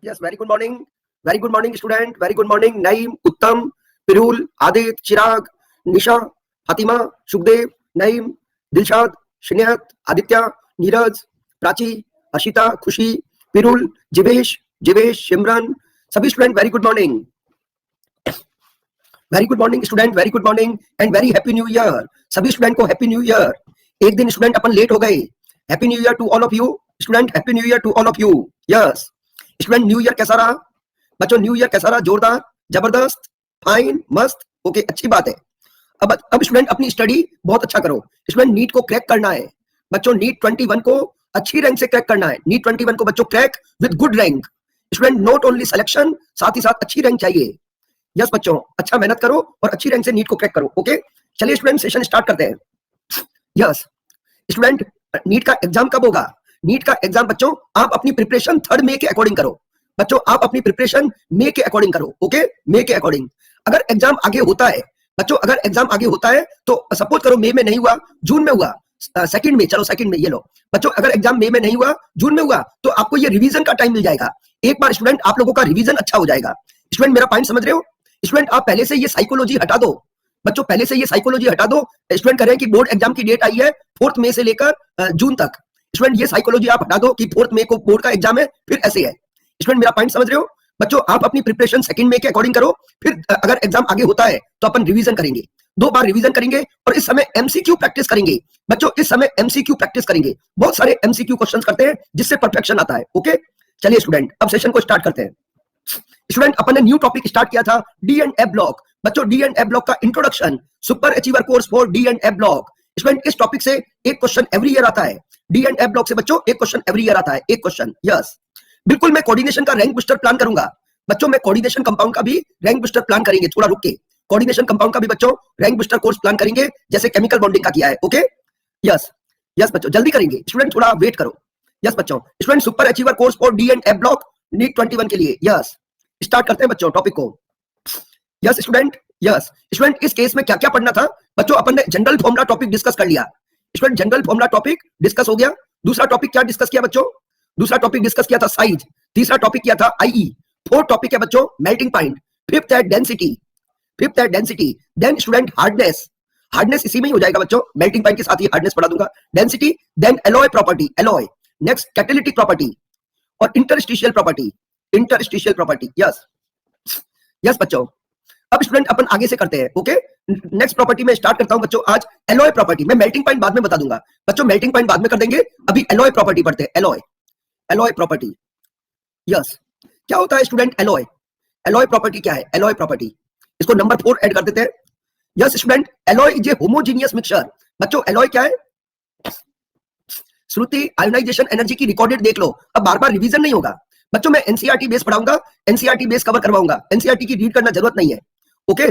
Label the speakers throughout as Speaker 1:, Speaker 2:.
Speaker 1: Yes, very good morning, student. Very good morning, Naeem, Uttam, Pirul, Adit, Chirag, Nisha, Fatima, Shukdev, Naeem, Dilshad, Shinyat, Aditya, Neeraj, Prachi, Ashita, Khushi, Pirul, Jivesh, Shimran. सभी student very good morning, student very good morning and very happy new year. सभी स्टूडेंट को happy new year. एक दिन student अपन late हो गए. Happy new year to all of you student. Happy new year to all of you. Yes student, new year कैसा रहा बच्चों? न्यू ईयर कैसा रहा? जोरदार, जबरदस्त, फाइन, मस्त, ओके, अच्छी बात है. अब स्टूडेंट अपनी स्टडी बहुत अच्छा करो. स्टूडेंट नीट को क्रैक करना है बच्चों. नीट 21 को अच्छी रैंक से क्रैक करना है. नीट 21 को बच्चों crack with good rank. Student not only selection, साथ ही साथ अच्छी रैंक चाहिए. यस बच्चों, अच्छा मेहनत करो और अच्छी रैंक से नीट को क्रैक करो. ओके, चलिए स्टूडेंट सेशन स्टार्ट करते हैं. यस स्टूडेंट, नीट का एग्जाम कब होगा? नीट का एग्जाम बच्चों आप अपनी प्रिपरेशन 3 मई के अकॉर्डिंग करो. बच्चों आप अपनी प्रिपरेशन मई के अकॉर्डिंग करो. ओके, मई के अकॉर्डिंग. अगर एग्जाम आगे होता है बच्चों, अगर एग्जाम आगे होता है तो सपोज करो मई में नहीं हुआ, जून में हुआ, सेकंड में, चलो सेकंड में, ये लो बच्चों, अगर एग्जाम मई में नहीं हुआ, जून में हुआ, तो आपको ये रिवीजन का टाइम मिल जाएगा. एक बार स्टूडेंट आप लोगों का रिवीजन अच्छा हो जाएगा. स्टूडेंट मेरा पॉइंट समझ रहे हो? स्टूडेंट आप पहले से ये साइकोलॉजी हटा दो बच्चों, पहले से ये साइकोलॉजी हटा दो. स्टूडेंट कह रहे हैं कि बोर्ड एग्जाम की डेट आई है 4 मई से लेकर जून तक. स्टूडेंट ये साइकोलॉजी आप हटा दो कि 4 मई को बोर्ड का एग्जाम है, फिर ऐसे है. स्टूडेंट मेरा पॉइंट समझ रहे हो? बच्चों आप अपनी प्रिपरेशन 2 मई के अकॉर्डिंग करो. फिर अगर एग्जाम आगे होता है तो अपन रिवीजन करेंगे, 2 बार रिवीजन करेंगे और इस समय एमसीक्यू प्रैक्टिस करेंगे. बच्चों इस समय एमसीक्यू प्रैक्टिस करेंगे. बहुत सारे एमसीक्यू क्वेश्चंस करते हैं जिससे परफेक्शन आता है. ओके, चलिए स्टूडेंट अब सेशन को स्टार्ट करते हैं. स्टूडेंट अपन ने न्यू टॉपिक स्टार्ट किया था, डी एंड एफ ब्लॉक. बच्चों डी एंड एफ ब्लॉक का introduction, super achiever course for D and F block. Student इस टॉपिक से एक क्वेश्चन एवरी ईयर आता है. डी एंड एफ ब्लॉक से बच्चों एक क्वेश्चन एवरी ईयर आता है, एक क्वेश्चन. यस बिल्कुल, मैं कोऑर्डिनेशन का रैंक बूस्टर प्लान करूंगा बच्चों. मैं कोऑर्डिनेशन कंपाउंड का भी रैंक बूस्टर प्लान करेंगे. थोड़ा रुक के कोऑर्डिनेशन कंपाउंड का भी बच्चों रैंक बूस्टर कोर्स प्लान करेंगे, जैसे केमिकल बॉन्डिंग का किया है. ओके, यस यस बच्चों, जल्दी करेंगे स्टूडेंट, थोड़ा वेट करो. यस बच्चों, student super achiever course for D and F block NEET 21 के लिए. यस स्टार्ट करते हैं बच्चों टॉपिक को. यस स्टूडेंट, यस स्टूडेंट, इस केस में क्या क्या पढ़ना था बच्चों? अपन ने जनरल फॉर्मूला टॉपिक डिस्कस कर लिया. Student general formula topic discuss हो गया. दूसरा टॉपिक क्या डिस्कस किया बच्चों? दूसरा टॉपिक डिस्कस किया था साइज. तीसरा टॉपिक किया था आईई. फोर्थ टॉपिक है बच्चों मेल्टिंग पॉइंट. फिफ्थ है density. Then student hardness. Hardness इसी में ही हो जाएगा बच्चों, मेल्टिंग पॉइंट के साथ ही हार्डनेस पढ़ा दूंगा. Density, then alloy property, alloy. Next catalytic property और इंटरस्टिशियल प्रॉपर्टी. यस यस बच्चों, अब स्टूडेंट अपन आगे से करते हैं. ओके, नेक्स्ट प्रॉपर्टी में स्टार्ट करता हूं बच्चों आज. Alloy property. मैं मेल्टिंग पॉइंट बाद में बता दूंगा बच्चों, मेल्टिंग पॉइंट बाद में कर देंगे. अभी एलॉय प्रॉपर्टी पढ़ते हैं. Alloy property. यस, क्या होता है स्टूडेंट एलॉय? एलॉय प्रॉपर्टी क्या है? एलॉय प्रॉपर्टी, इसको नंबर 4 ऐड कर देते हैं. Yes student, alloy is A homogeneous mixture. बच्चों एलॉय क्या है? श्रुति आयोनाइजेशन एनर्जी की रिकॉर्डेड देख लो. अब बार बार रिवीजन नहीं होगा बच्चों, मैं एनसीईआरटी बेस पढ़ाऊंगा, एनसीईआरटी बेस कवर करवाऊंगा. एनसीईआरटी की रीड करना जरूरत नहीं है. ओके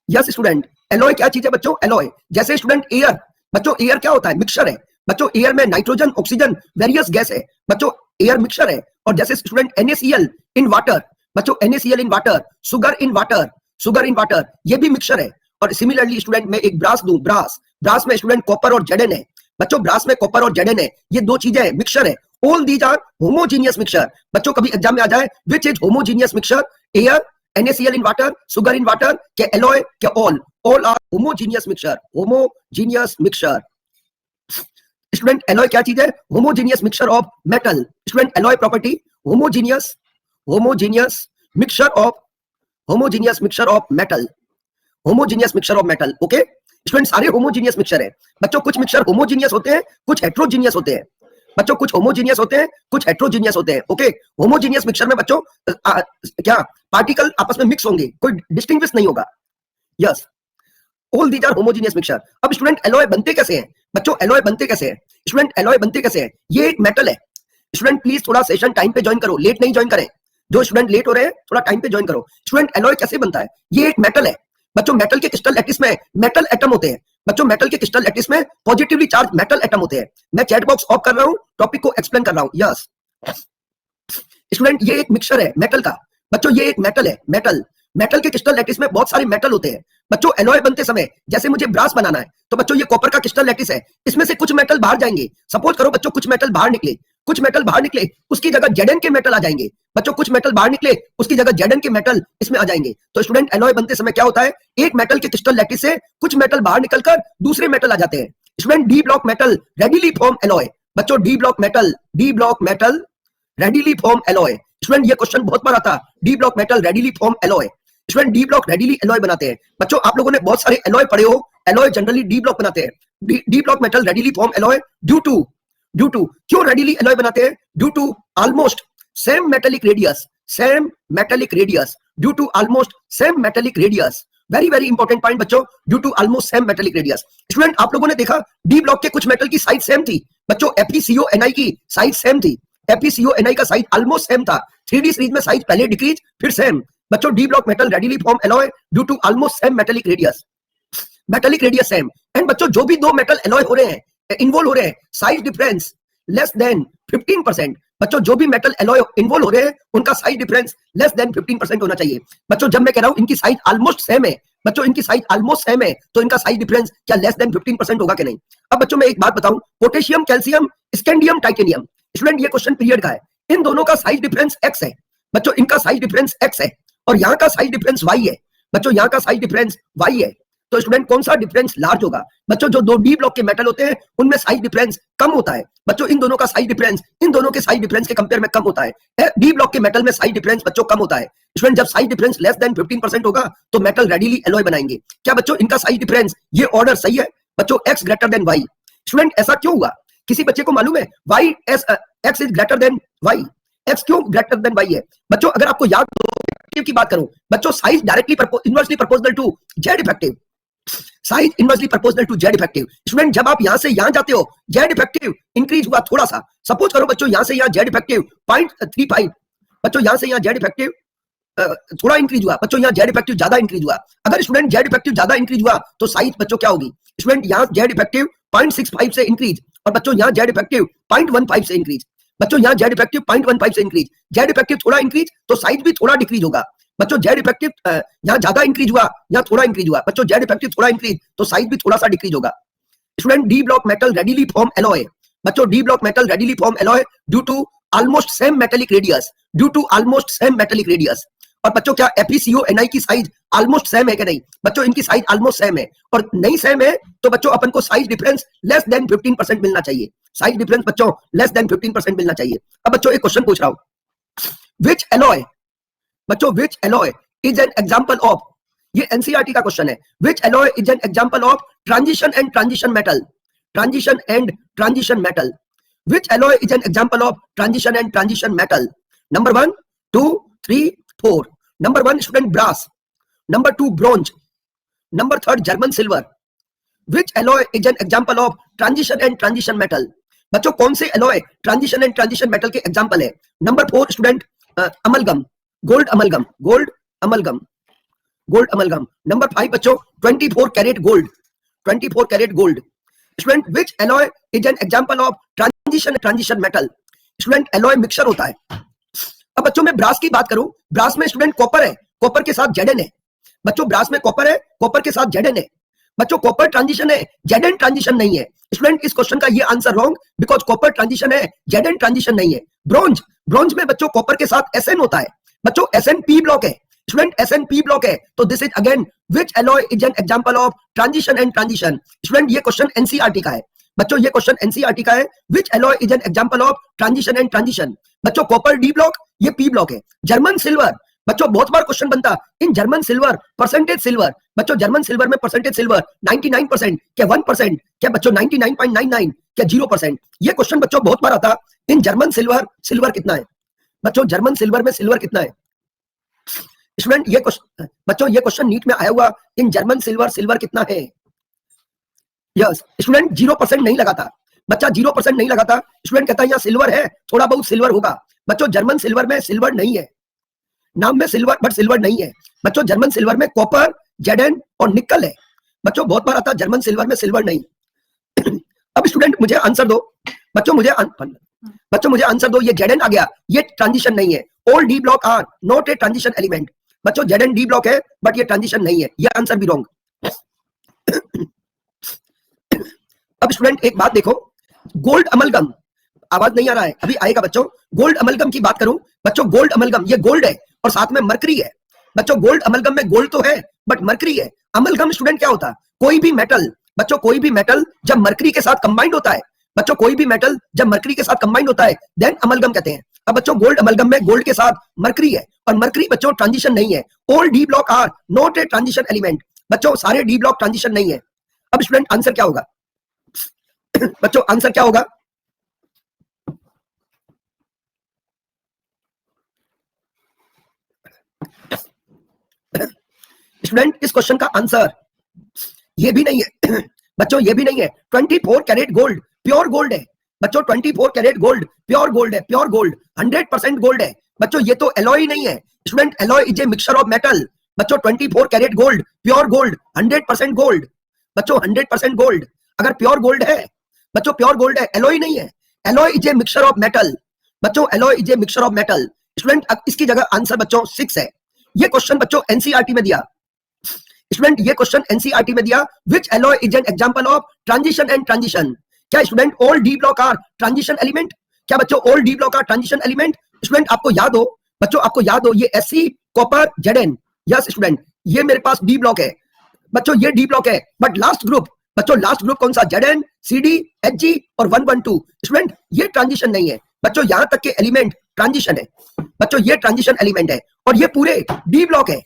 Speaker 1: यस स्टूडेंट, एलॉय क्या चीज है बच्चों? एलॉय जैसे स्टूडेंट एयर. बच्चों एयर क्या होता है? मिक्सचर है. बच्चों एयर में नाइट्रोजन, ऑक्सीजन, वेरियस गैस है. बच्चों एयर मिक्सचर है. और जैसे स्टूडेंट NaCl इन वाटर. बच्चों NaCl in water, sugar in water, ये भी मिक्सचर है. और सिमिलरली स्टूडेंट मैं एक ब्रास दूं, ब्रास में स्टूडेंट कॉपर और Zn है. बच्चों ब्रास में कॉपर और Zn है, ये दो चीजें हैं, मिक्सचर है. All these are homogeneous mixture. बच्चों कभी एग्जाम में आ जाए which is homogeneous mixture? Air, NaCl in water, sugar in water, क्या alloy, क्या all are homogeneous mixture. Student alloy क्या चीज है? Homogeneous mixture of metal. Student alloy property homogeneous mixture of metal. Okay student, सारे homogeneous mixture है. बच्चों कुछ mixture homogeneous होते हैं, कुछ हेट्रोजीनियस होते हैं. बच्चों कुछ होमोजीनियस होते हैं, कुछ हेट्रोजीनियस होते हैं. ओके, होमोजीनियस मिक्सचर में बच्चों क्या पार्टिकल आपस में मिक्स होंगे, कोई डिस्टिंग्विश नहीं होगा. Yes, all these are homogeneous mixture. अब स्टूडेंट एलॉय बनते कैसे हैं बच्चों? एलॉय बनते कैसे हैं स्टूडेंट? एलॉय बनते कैसे हैं? ये एक मेटल है. स्टूडेंट प्लीज थोड़ा सेशन टाइम पे ज्वाइन करो, लेट नहीं ज्वाइन करें. जो स्टूडेंट लेट हो रहे हैं थोड़ा टाइम पे ज्वाइन करो. स्टूडेंट एलॉय कैसे बनता है? ये एक मेटल है बच्चों. मेटल के क्रिस्टल लैटिस में मेटल एटम होते हैं. बच्चों मेटल के क्रिस्टल लैटिस में पॉजिटिवली चार्ज मेटल एटम होते हैं. मैं चैट बॉक्स ऑफ कर रहा हूं, टॉपिक को एक्सप्लेन कर रहा हूं. यस स्टूडेंट, ये एक मिक्सचर है मेटल का. बच्चों ये एक मेटल है, मेटल के क्रिस्टल लैटिस में बहुत सारे मेटल होते हैं बच्चों। एलॉय बनते समय जैसे मुझे ब्रास बनाना है तो बच्चों ये कॉपर का क्रिस्टल लैटिस है, इसमें से कुछ मेटल बाहर जाएंगे। सपोज करो बच्चों कुछ मेटल बाहर निकले, कुछ मेटल बाहर निकले, उसकी जगह जेडन के मेटल आ जाएंगे बच्चों। कुछ मेटल बाहर निकले, उसकी जगह जेडन के मेटल इसमें आ जाएंगे। तो स्टूडेंट एलॉय बनते समय क्या होता है, एक मेटल के क्रिस्टल लैटिस से कुछ मेटल बाहर निकलकर दूसरे मेटल आ जाते हैं। Student D block metal readily form alloy बच्चों। D block metal readily form alloy. Student ये क्वेश्चन बहुत बार आता है, D block metal readily form alloy. Student D block readily alloy बनाते हैं बच्चों। आप लोगों ने बहुत सारे एलॉय पढ़े हो, एलॉय जनरली डी ब्लॉक बनाते हैं। D block metal readily form alloy due to क्यों रेडिली एलॉय बनाते हैं, due to almost same metallic radius, due to almost same metallic radius. Very very important point बच्चों, due to almost same metallic radius. Student आप लोगों ने देखा D block के कुछ मेटल की साइज सेम थी बच्चों। FeCO Ni की साइज सेम थी, FeCO Ni का साइज ऑलमोस्ट सेम था। 3D सीरीज में साइज पहले डिक्रीज फिर सेम बच्चों। D block metal readily form alloy due to almost same metallic radius same. And बच्चों जो भी दो मेटल एलॉय हो रहे हैं, इन्वॉल्व हो रहे हैं, साइज डिफरेंस लेस देन 15%। बच्चों जो भी मेटल एलॉय इन्वॉल्व हो रहे हैं उनका साइज डिफरेंस लेस देन 15% होना चाहिए बच्चों। जब मैं कह रहा हूं इनकी साइज ऑलमोस्ट सेम है बच्चों, इनकी साइज ऑलमोस्ट सेम है तो इनका साइज डिफरेंस क्या लेस देन 15% होगा कि नहीं। अब बच्चों मैं एक बात बताऊं, potassium, calcium, scandium, titanium. Student ये क्वेश्चन पीरियड का है, इन दोनों का साइज डिफरेंस x है बच्चों। इनका साइज डिफरेंस x है और यहाँ का साइज डिफरेंस y है बच्चों। यहाँ का साइज डिफरेंस y है। तो स्टूडेंट कौन सा डिफरेंस लार्ज होगा बच्चों। जो दो डी ब्लॉक के मेटल होते हैं उनमें साइज डिफरेंस कम होता है बच्चों। इन दोनों का साइज डिफरेंस इन दोनों के साइज डिफरेंस के कंपेयर में कम होता है। डी ब्लॉक के मेटल में साइज डिफरेंस बच्चों कम होता है। स्टूडेंट जब साइज डिफरेंस लेस देन 15% होगा तो मेटल रेडिली एलॉय बनाएंगे। क्या बच्चों इनका साइज डिफरेंस, ये ऑर्डर सही है बच्चों, x greater than y। Student ऐसा क्यों हुआ, किसी बच्चे को मालूम है x is greater than y, x क्यों ग्रेटर देन y है बच्चों। अगर आपको याद हो की बात करूं बच्चों, size directly inversely proportional to Z effective, size inversely proportional to Z effective. Student जब आप यहां से यहां जाते हो जेड इफेक्टिव इंक्रीज हुआ थोड़ा सा। सपोज करो बच्चों यहां से यहां जेड इफेक्टिव 0.35 बच्चों, यहां से यहां जेड इफेक्टिव थोड़ा इंक्रीज हुआ बच्चों, यहां जेड इफेक्टिव ज्यादा इंक्रीज हुआ। अगर स्टूडेंट जेड इफेक्टिव ज्यादा इंक्रीज हुआ तो साइज बच्चों क्या होगी। स्टूडेंट यहां जेड इफेक्टिव 0.65 से इंक्रीज और बच्चों यहां जेड इफेक्टिव 0.15 से इंक्रीज बच्चों, यहां जेड इफेक्टिव 0.15 से इंक्रीज। जेड इफेक्टिव थोड़ा इंक्रीज तो साइज भी थोड़ा डिक्रीज होगा बच्चों। जेड इफेक्टिव यहां ज्यादा इंक्रीज हुआ, यहां थोड़ा इंक्रीज हुआ बच्चों, जेड इफेक्टिव थोड़ा इंक्रीज तो साइज भी थोड़ा सा डिक्रीज होगा। Student D block metal readily form alloy बच्चों। D block metal readily form alloy due to almost same metallic radius, due to almost same metallic radius. और बच्चों क्या FeCO Ni की साइज ऑलमोस्ट सेम है कि नहीं बच्चों, इनकी साइज ऑलमोस्ट सेम है। और नहीं सेम है तो बच्चों अपन को साइज डिफरेंस लेस देन 15% मिलना चाहिए। साइज डिफरेंस बच्चों लेस देन 15% मिलना चाहिए। अब बच्चों एक क्वेश्चन पूछ रहा हूं, विच एलॉय बच्चों, which alloy is an example of, ये एनसीईआरटी का क्वेश्चन है, which alloy is an example of transition and transition metal, transition and transition metal. Which alloy is an example of transition and transition metal. Number 1 2 3 4। Number 1 student brass, number 2 bronze, number 3 German silver. Which alloy is an example of transition and transition metal बच्चों, कौन से alloy transition and transition metal के example है। Number 4 student amalgam, gold amalgam, gold amalgam, gold amalgam. Number 5 बच्चों 24 carat gold, 24 carat gold. Student which alloy is an example of transition transition metal. Student alloy mixture होता है। अब बच्चों मैं brass की बात करूं, ब्रास में स्टूडेंट कॉपर है, कॉपर के साथ जेडन है बच्चों। ब्रास में कॉपर है, कॉपर के साथ जेडन है बच्चों। कॉपर ट्रांजिशन है, जेडन ट्रांजिशन नहीं है। स्टूडेंट इस क्वेश्चन का ये answer wrong, because copper transition है, जेडन ट्रांजिशन नहीं है। ब्रोंज, ब्रोंज में बच्चों कॉपर के साथ SN होता है बच्चों, SN P ब्लॉक है स्टूडेंट, SN P ब्लॉक है। तो this is again which alloy is an example of transition and transition. Student ये क्वेश्चन एनसीईआरटी का है बच्चों, ये क्वेश्चन एनसीईआरटी का है। Which alloy is an example of transition and transition बच्चों, कॉपर D ब्लॉक, ये P ब्लॉक है। जर्मन सिल्वर बच्चों, बहुत बार क्वेश्चन बनता in German silver percentage silver बच्चों, जर्मन सिल्वर में परसेंटेज सिल्वर 99% क्या 1% क्या बच्चों 99.99 क्या 0%। ये क्वेश्चन बच्चों बहुत बार आता इन जर्मन सिल्वर, सिल्वर कितना है बच्चों, जर्मन सिल्वर में सिल्वर कितना है। स्टूडेंट ये क्वेश्चन बच्चों, ये क्वेश्चन नीट में आया हुआ इन जर्मन सिल्वर, सिल्वर कितना है। यस स्टूडेंट 0% नहीं लगाता बच्चा, 0% नहीं लगाता। स्टूडेंट कहता है यहाँ सिल्वर है, थोड़ा बहुत सिल्वर होगा बच्चों। जर्मन सिल्वर में सिल्वर नहीं है, नाम में सिल्वर बट सिल्वर नहीं है बच्चों। जर्मन सिल्वर में कॉपर, जेडन और निकल है बच्चों, बहुत बार आता जर्मन सिल्वर में सिल्वर नहीं। अब स्टूडेंट मुझे आंसर दो बच्चों, मुझे आंसर दो, ये जेडन आ गया, ये ट्रांजिशन नहीं है। All D block are not a transition element बच्चों Zn डी ब्लॉक है बट ये ट्रांजिशन नहीं है, ये आंसर भी रॉन्ग। अब स्टूडेंट एक बात देखो, गोल्ड अमलगम, आवाज नहीं आ रहा है, अभी आएगा बच्चों। गोल्ड अमलगम की बात करूं बच्चों, गोल्ड अमलगम ये गोल्ड है और साथ में मरकरी है। बच्चों गोल्ड अमलगम में गोल्ड तो है बट मरकरी है। अमलगम स्टूडेंट क्या होता है? कोई भी मेटल, बच्चों कोई भी मेटल जब मरकरी के साथ कंबाइंड होता है, बच्चों कोई भी मेटल जब मरकरी के साथ कंबाइंड होता है देन अमलगम कहते हैं। अब बच्चों गोल्ड अमलगम में गोल्ड के साथ मरकरी है और मरकरी बच्चों ट्रांजिशन नहीं है। All D block are not a transition element, बच्चों सारे डी ब्लॉक ट्रांजिशन नहीं है। अब स्टूडेंट आंसर क्या होगा? बच्चों आंसर क्या होगा? स्टूडेंट इस क्वेश्चन का आंसर ये भी नहीं है बच्चों, ये भी नहीं है। 24 कैरेट गोल्ड प्योर गोल्ड है बच्चों, 24 कैरेट गोल्ड प्योर गोल्ड है, प्योर गोल्ड 100% गोल्ड है बच्चों, ये तो एलॉय नहीं है। Student alloy is a mixture of metal बच्चों, 24 carat gold pure gold 100% gold बच्चों, 100% गोल्ड। अगर प्योर गोल्ड है बच्चों, प्योर गोल्ड है, एलॉय नहीं है। Alloy is a mixture of metal बच्चों, alloy is a mixture of metal. Student अब इसकी जगह आंसर बच्चों 6 है। ये क्वेश्चन बच्चों एनसीईआरटी में दिया। स्टूडेंट ये क्वेश्चन एनसीईआरटी में दिया, which alloy is an example of transition and transition. क्या student all D block are transition element? क्या बच्चों all D block are transition element? Student आपको याद हो बच्चों, आपको याद हो ये Sc copper Zn, yes student ये मेरे पास डी ब्लॉक है बच्चों, ये डी ब्लॉक है बट लास्ट ग्रुप बच्चों, लास्ट ग्रुप कौन सा? Zn, Cd, Hg और 112। स्टूडेंट ये ट्रांजिशन नहीं है बच्चों, यहां तक के एलिमेंट ट्रांजिशन है बच्चों, ये ट्रांजिशन एलिमेंट है और ये पूरे डी ब्लॉक है।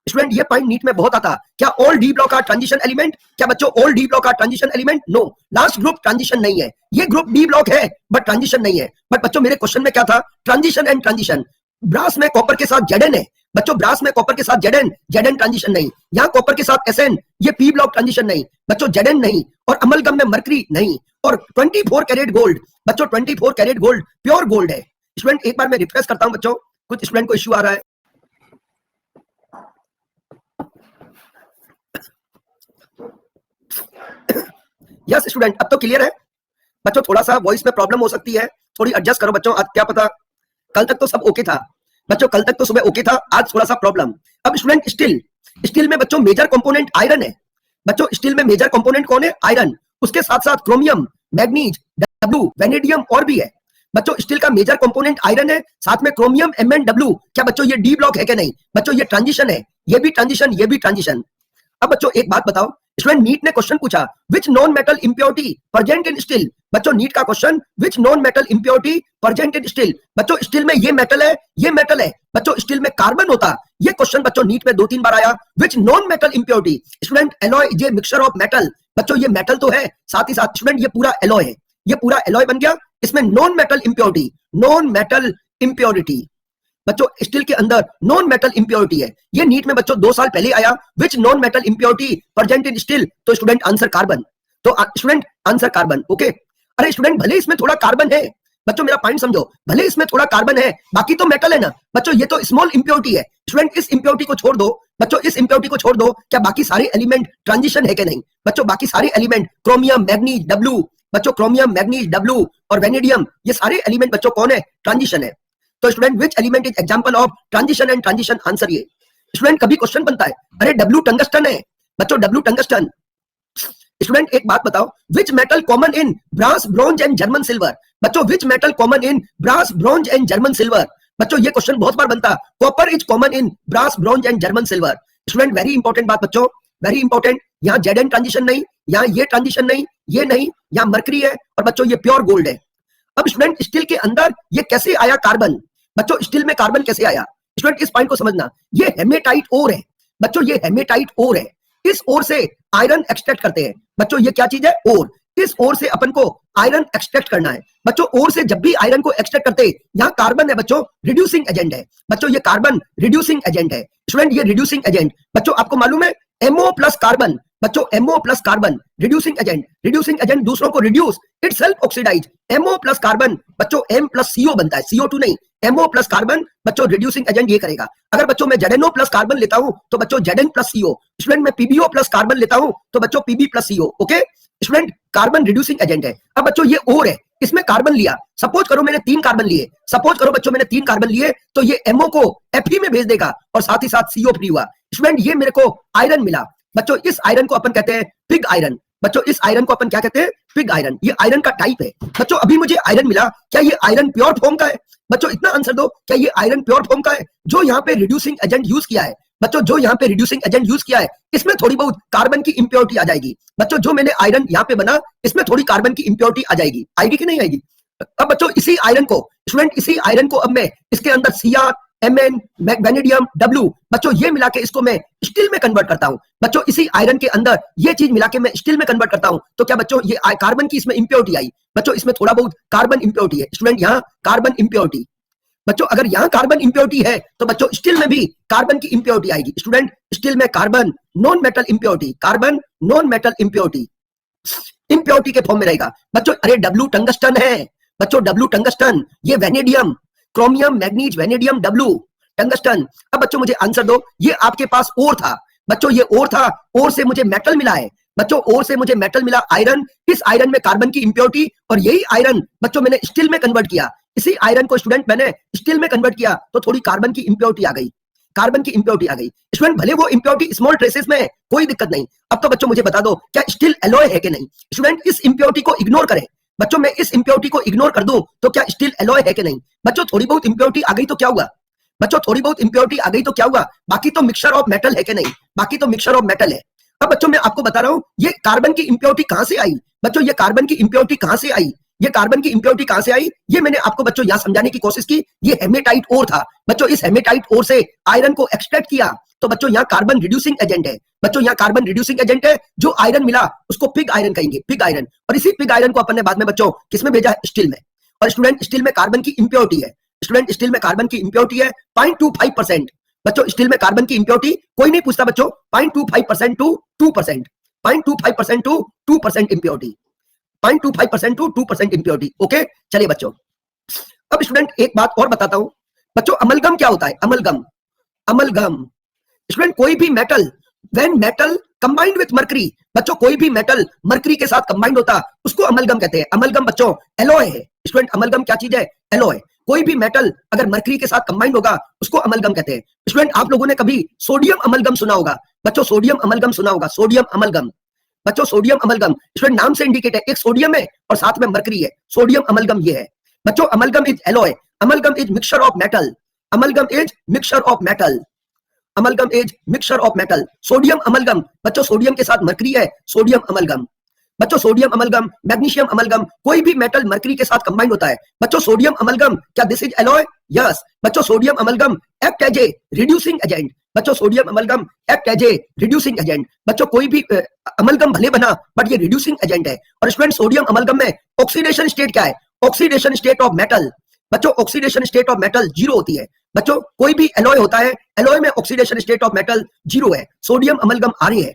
Speaker 1: स्टूडेंट ये पॉइंट नीट में बहुत आता, क्या all D block are transition element? क्या बच्चों all D block are transition element? No, last group transition नहीं है, ये ग्रुप डी ब्लॉक है बट ट्रांजिशन नहीं है। बट बच्चों मेरे क्वेश्चन में क्या था? Transition and transition. ब्रास में कॉपर के साथ Zn है बच्चों, ब्रास में कॉपर के साथ Zn ट्रांजिशन नहीं। यहाँ कॉपर के साथ Sn, ये पी ब्लॉक ट्रांजिशन नहीं बच्चों, Zn नहीं। और अमलगम में मरकरी नहीं। और 24 कैरेट गोल्ड बच्चों, 24 कैरेट गोल्ड प्योर गोल्ड है। स्टूडेंट एक बार मैं रिफ्रेश करता हूं बच्चों, कुछ स्टूडेंट को इश्यू आ रहा है। यस स्टूडेंट अब तो क्लियर है बच्चों, थोड़ा सा वॉइस में प्रॉब्लम हो सकती है, थोड़ी एडजस्ट करो बच्चों। आज क्या पता, कल तक तो सब ओके था बच्चों, कल तक तो सुबह ओके था, आज थोड़ा सा प्रॉब्लम। अब स्टूडेंट स्टील में बच्चों मेजर कंपोनेंट आयरन है बच्चों, स्टील में मेजर कंपोनेंट कौन है? आयरन। उसके साथ साथ क्रोमियम, मैग्नीज, डब्ल्यू, वेनेडियम और भी है बच्चों। स्टील का मेजर कंपोनेंट आयरन है, साथ में क्रोमियम, Mn, W। क्या बच्चों ये डी ब्लॉक है कि नहीं? बच्चों ये ट्रांजिशन है, ये भी ट्रांजिशन, ये भी ट्रांजिशन। अब बच्चों एक बात बताओ, स्टूडेंट नीट ने क्वेश्चन पूछा which non metal impurity present in steel. बच्चों नीट का question, which non metal impurity present in steel. बच्चों स्टील में ये मेटल है, ये मेटल है बच्चों, स्टील में कार्बन होता। ये क्वेश्चन बच्चों नीट में 2-3 बार आया, which non metal impurity. Student alloy is a mixture of metal बच्चों, ये मेटल तो है, साथ ही साथ स्टूडेंट ये पूरा एलॉय है, ये पूरा एलॉय बन गया। इसमें non metal impurity, non metal impurity बच्चों, स्टील के अंदर नॉन मेटल इंप्योरिटी है। ये नीट में बच्चों 2 साल पहले आया, which non metal impurity present in steel. तो स्टूडेंट आंसर कार्बन, तो स्टूडेंट आंसर कार्बन। ओके, अरे स्टूडेंट भले इसमें थोड़ा कार्बन है बच्चों, मेरा पॉइंट समझो, भले इसमें थोड़ा कार्बन है, बाकी तो मेटल है ना बच्चों, ये तो स्मॉल इंप्योरिटी है। स्टूडेंट इस इंप्योरिटी को छोड़ दो बच्चों, इस इंप्योरिटी को छोड़ दो, क्या बाकी सारे एलिमेंट ट्रांजिशन है कि नहीं? बच्चों बाकी सारे एलिमेंट क्रोमियम, मैग्नीज, W बच्चों, क्रोमियम, मैग्नीज, W और वेनेडियम, ये सारे एलिमेंट बच्चों कौन है? ट्रांजिशन है। तो student which element is example of transition and transition? Answer ये। स्टूडेंट कभी क्वेश्चन बनता है, अरे W टंगस्टन है बच्चों, W टंगस्टन। स्टूडेंट एक बात बताओ, which metal common in brass, bronze and German silver. बच्चों which metal common in brass, bronze and German silver. बच्चों ये क्वेश्चन बहुत बार बनता, copper is common in brass, bronze and German silver. Student very important बात बच्चों, very important, यहाँ Zn transition नहीं, यहाँ ये ट्रांजिशन नहीं, ये नहीं, यहाँ मरकरी है और बच्चों ये प्योर गोल्ड है। अब स्टूडेंट स्टील के अंदर ये कैसे आया कार्बन? बच्चों स्टील में कार्बन कैसे आया? स्टूडेंट इस पॉइंट को समझना, ये हेमेटाइट ओर है बच्चों, ये हेमेटाइट ओर है। इस ओर से आयरन एक्सट्रैक्ट करते हैं बच्चों, ये क्या चीज है? ओर। इस ओर से अपन को आयरन एक्सट्रैक्ट करना है बच्चों, ओर से जब भी आयरन को एक्सट्रैक्ट करते हैं, यहाँ कार्बन है बच्चों, रिड्यूसिंग एजेंट है बच्चों, ये कार्बन रिड्यूसिंग एजेंट है। स्टूडेंट ये रिड्यूसिंग एजेंट बच्चों आपको मालूम है, MO प्लस कार्बन बच्चों, MO plus carbon reducing agent, reducing agent दूसरों को reduce, itself oxidise. MO plus carbon बच्चों, M प्लस CO बनता है, CO2 नहीं, MO प्लस कार्बन बच्चों, रिड्यूसिंग एजेंट ये करेगा। अगर बच्चों मैं ZNO प्लस कार्बन लेता हूं तो बच्चों Zn प्लस CO। स्टूडेंट मैं PbO प्लस कार्बन लेता हूं तो बच्चों Pb plus CO। Okay, student carbon reducing agent है। अब बच्चों ये और है, इसमें कार्बन लिया, सपोज करो मैंने 3 कार्बन लिए, सपोज करो बच्चों मैंने 3 कार्बन लिए, तो ये MO को Fe में भेज देगा और साथ ही साथ CO फ्री हुआ। स्टूडेंट ये मेरे को आयरन मिला, बच्चों इस आयरन को अपन कहते हैं पिग आयरन। बच्चों इस आयरन को अपन क्या कहते हैं? Pig iron. ये आयरन का टाइप है। बच्चों अभी मुझे आयरन मिला, क्या ये आयरन प्योर फॉर्म का है? बच्चों इतना आंसर दो, क्या ये आयरन प्योर फॉर्म का है? जो यहाँ पे रिड्यूसिंग एजेंट यूज किया है, बच्चों जो यहाँ पे रिड्यूसिंग एजेंट यूज किया है, इसमें थोड़ी बहुत कार्बन की इंप्योरिटी आ जाएगी। बच्चों जो मैंने आयरन यहाँ पे बना, इसमें थोड़ी कार्बन की इंप्योरिटी आ जाएगी, आएगी कि नहीं आएगी? अब बच्चों इसी आयरन को, स्टूडेंट इसी आयरन को अब मैं इसके अंदर Cr, Mn, वेनेडियम, W, बच्चों ये मिला के इसको मैं स्टील में कन्वर्ट करता हूं। बच्चों इसी आयरन के अंदर ये चीज मिला के मैं स्टील में कन्वर्ट करता हूं, तो क्या बच्चों ये कार्बन की इसमें इंप्योरिटी आई? बच्चों इसमें थोड़ा बहुत कार्बन इंप्योरिटी है। स्टूडेंट यहाँ कार्बन इंप्योरिटी, बच्चों अगर यहाँ कार्बन इंप्योरिटी है तो बच्चों स्टील में भी कार्बन की इंप्योरिटी आएगी। स्टूडेंट स्टील में carbon non metal impurity, carbon non metal impurity impurity के फॉर्म में रहेगा। बच्चों अरे W टंगस्टन है, बच्चों W टंगस्टन, ये vanadium, chromium, manganese, vanadium, W tungsten. अब बच्चों मुझे आंसर दो, ये आपके पास और था, बच्चों ये और था, और से मुझे मेटल मिला है। बच्चों और से मुझे मेटल मिला आयरन, इस आयरन में कार्बन की इंप्योरिटी, और यही आयरन बच्चों मैंने स्टील में कन्वर्ट किया। इसी आयरन को स्टूडेंट मैंने स्टील में कन्वर्ट किया तो थोड़ी कार्बन की इंप्योरिटी आ गई, कार्बन की इंप्योरिटी आ गई। स्टूडेंट भले वो इंप्योरिटी स्मॉल ट्रेसेस में है, कोई दिक्कत नहीं। अब तो बच्चों मुझे बता दो क्या स्टील एलॉय है कि नहीं? स्टूडेंट इस इंप्योरिटी को इग्नोर करें, बच्चों मैं इस इंप्योरिटी को इग्नोर कर दूं तो क्या स्टील एलॉय है कि नहीं? बच्चों थोड़ी बहुत इंप्योरिटी आ गई तो क्या हुआ? बच्चों थोड़ी बहुत इंप्योरिटी आ गई तो क्या हुआ? बाकी तो मिक्सचर ऑफ मेटल है कि नहीं? बाकी तो मिक्सचर ऑफ मेटल है। अब बच्चों मैं आपको बता रहा हूं ये कार्बन की इंप्योरिटी कहां से आई? बच्चों ये कार्बन की इंप्योरिटी कहां से आई? ये कार्बन की इंप्योरिटी कहां से आई? ये मैंने आपको बच्चों यहां समझाने की कोशिश की। ये हेमेटाइट ओर था, बच्चों इस हेमेटाइट ओर से आयरन को एक्सट्रैक्ट किया, तो बच्चों यहाँ कार्बन रिड्यूसिंग एजेंट है। बच्चों यहाँ कार्बन रिड्यूसिंग एजेंट है, जो आयरन मिला उसको पिग आयरन कहेंगे, पिग आयरन। और इसी पिग आयरन को अपन ने बाद में बच्चों किसमें भेजा? स्टील में। और स्टूडेंट स्टील में कार्बन की इंप्योरिटी है, स्टूडेंट स्टील में कार्बन की इंप्योरिटी है 0.25%। बच्चों स्टील में कार्बन की इंप्योरिटी कोई नहीं पूछता बच्चों, 0.25% to 2%, 0.25% to 2% impurity, 0.25% to 2% impurity. Okay चलिए बच्चों, अब स्टूडेंट एक बात और बताता हूं बच्चों, अमलगम क्या होता है? अमलगम, अमलगम स्टूडेंट कोई भी metal when metal combined with mercury, बच्चों कोई भी मेटल मर्करी के साथ कंबाइंड होता उसको अमलगम कहते हैं। अमलगम बच्चों एलॉय है। स्टूडेंट अमलगम क्या चीज है? एलॉय। कोई भी मेटल अगर मर्करी के साथ कंबाइंड होगा उसको अमलगम कहते हैं। स्टूडेंट आप लोगों ने कभी सोडियम अमलगम सुना होगा, बच्चों सोडियम अमलगम सुना होगा, सोडियम अमलगम, बच्चों सोडियम अमलगम। स्टूडेंट नाम से इंडिकेट है, एक सोडियम है और साथ में मर्करी है, सोडियम अमलगम ये है। बच्चों amalgam is alloy, amalgam is mixture of metal, amalgam is mixture of metal, amalgam is mixture of metal. Sodium amalgam बच्चों सोडियम के साथ मर्करी है, सोडियम अमलगम। बच्चों सोडियम अमलगम, मैग्नीशियम अमलगम, कोई भी मेटल मर्करी के साथ कंबाइंड होता है। बच्चों सोडियम अमलगम क्या दिस इज एलॉय? यस। बच्चों sodium amalgam act as a reducing agent, बच्चों sodium amalgam act as a reducing agent. बच्चों कोई भी अमलगम भले बना बट ये रिड्यूसिंग एजेंट है। और स्टूडेंट सोडियम अमलगम में ऑक्सीडेशन स्टेट क्या है? ऑक्सीडेशन स्टेट ऑफ मेटल, बच्चों ऑक्सीडेशन स्टेट ऑफ मेटल 0 होती है। बच्चों कोई भी एलॉय होता है, एलॉय में ऑक्सीडेशन स्टेट ऑफ मेटल 0 है। सोडियम अमलगम आ रही है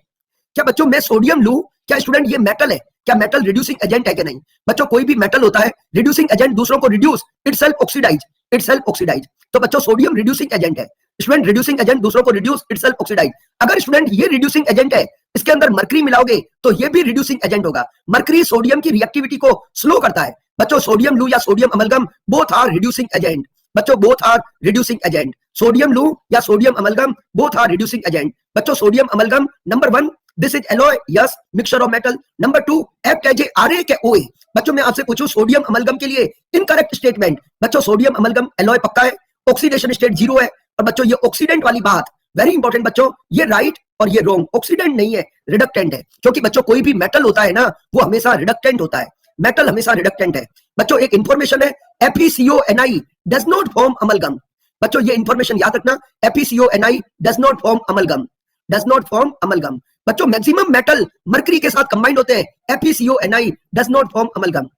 Speaker 1: क्या बच्चों? मैं सोडियम लूं, क्या स्टूडेंट ये मेटल है? क्या मेटल रिड्यूसिंग एजेंट है कि नहीं? बच्चों कोई भी मेटल होता है रिड्यूसिंग एजेंट, दूसरों को reduce, itself oxidise, itself oxidise. तो बच्चों सोडियम रिड्यूसिंग एजेंट है। स्टूडेंट रिड्यूसिंग एजेंट दूसरों को रिड्यूस, इटसेल्फ ऑक्सीडाइज। अगर स्टूडेंट ये रिड्यूसिंग एजेंट है, इसके अंदर मर्करी मिलाओगे तो ये भी रिड्यूसिंग एजेंट होगा। मर्करी सोडियम की रिएक्टिविटी को स्लो करता है। बच्चों सोडियम लू या sodium amalgam both are reducing agent, बच्चों both are reducing agent. Sodium लू या sodium amalgam both are reducing agent. बच्चों sodium amalgam number 1 this is alloy, yes mixture of metal. Number 2 act as a RA के OA. बच्चों मैं आपसे पूछूं sodium amalgam के लिए इनकरेक्ट स्टेटमेंट। बच्चों सोडियम अमलगम एलॉय पक्का है, ऑक्सीडेशन स्टेट 0 है। और बच्चों ये ऑक्सीडेंट वाली बात वेरी इंपॉर्टेंट बच्चों, ये राइट और ये रॉन्ग, ऑक्सीडेंट नहीं है रिडक्टेंट है। क्योंकि बच्चों कोई भी मेटल होता है ना वो हमेशा रिडक्टेंट होता है, मेटल हमेशा रिडक्टेंट है। बच्चों एक इंफॉर्मेशन है, FeCO(Ni) does not form amalgam. बच्चों ये इंफॉर्मेशन याद रखना, FeCO(Ni) does not form amalgam, does not form amalgam. बच्चों मैक्सिमम मेटल मर्करी के साथ कंबाइंड होते हैं, FeCO(Ni) does not form amalgam.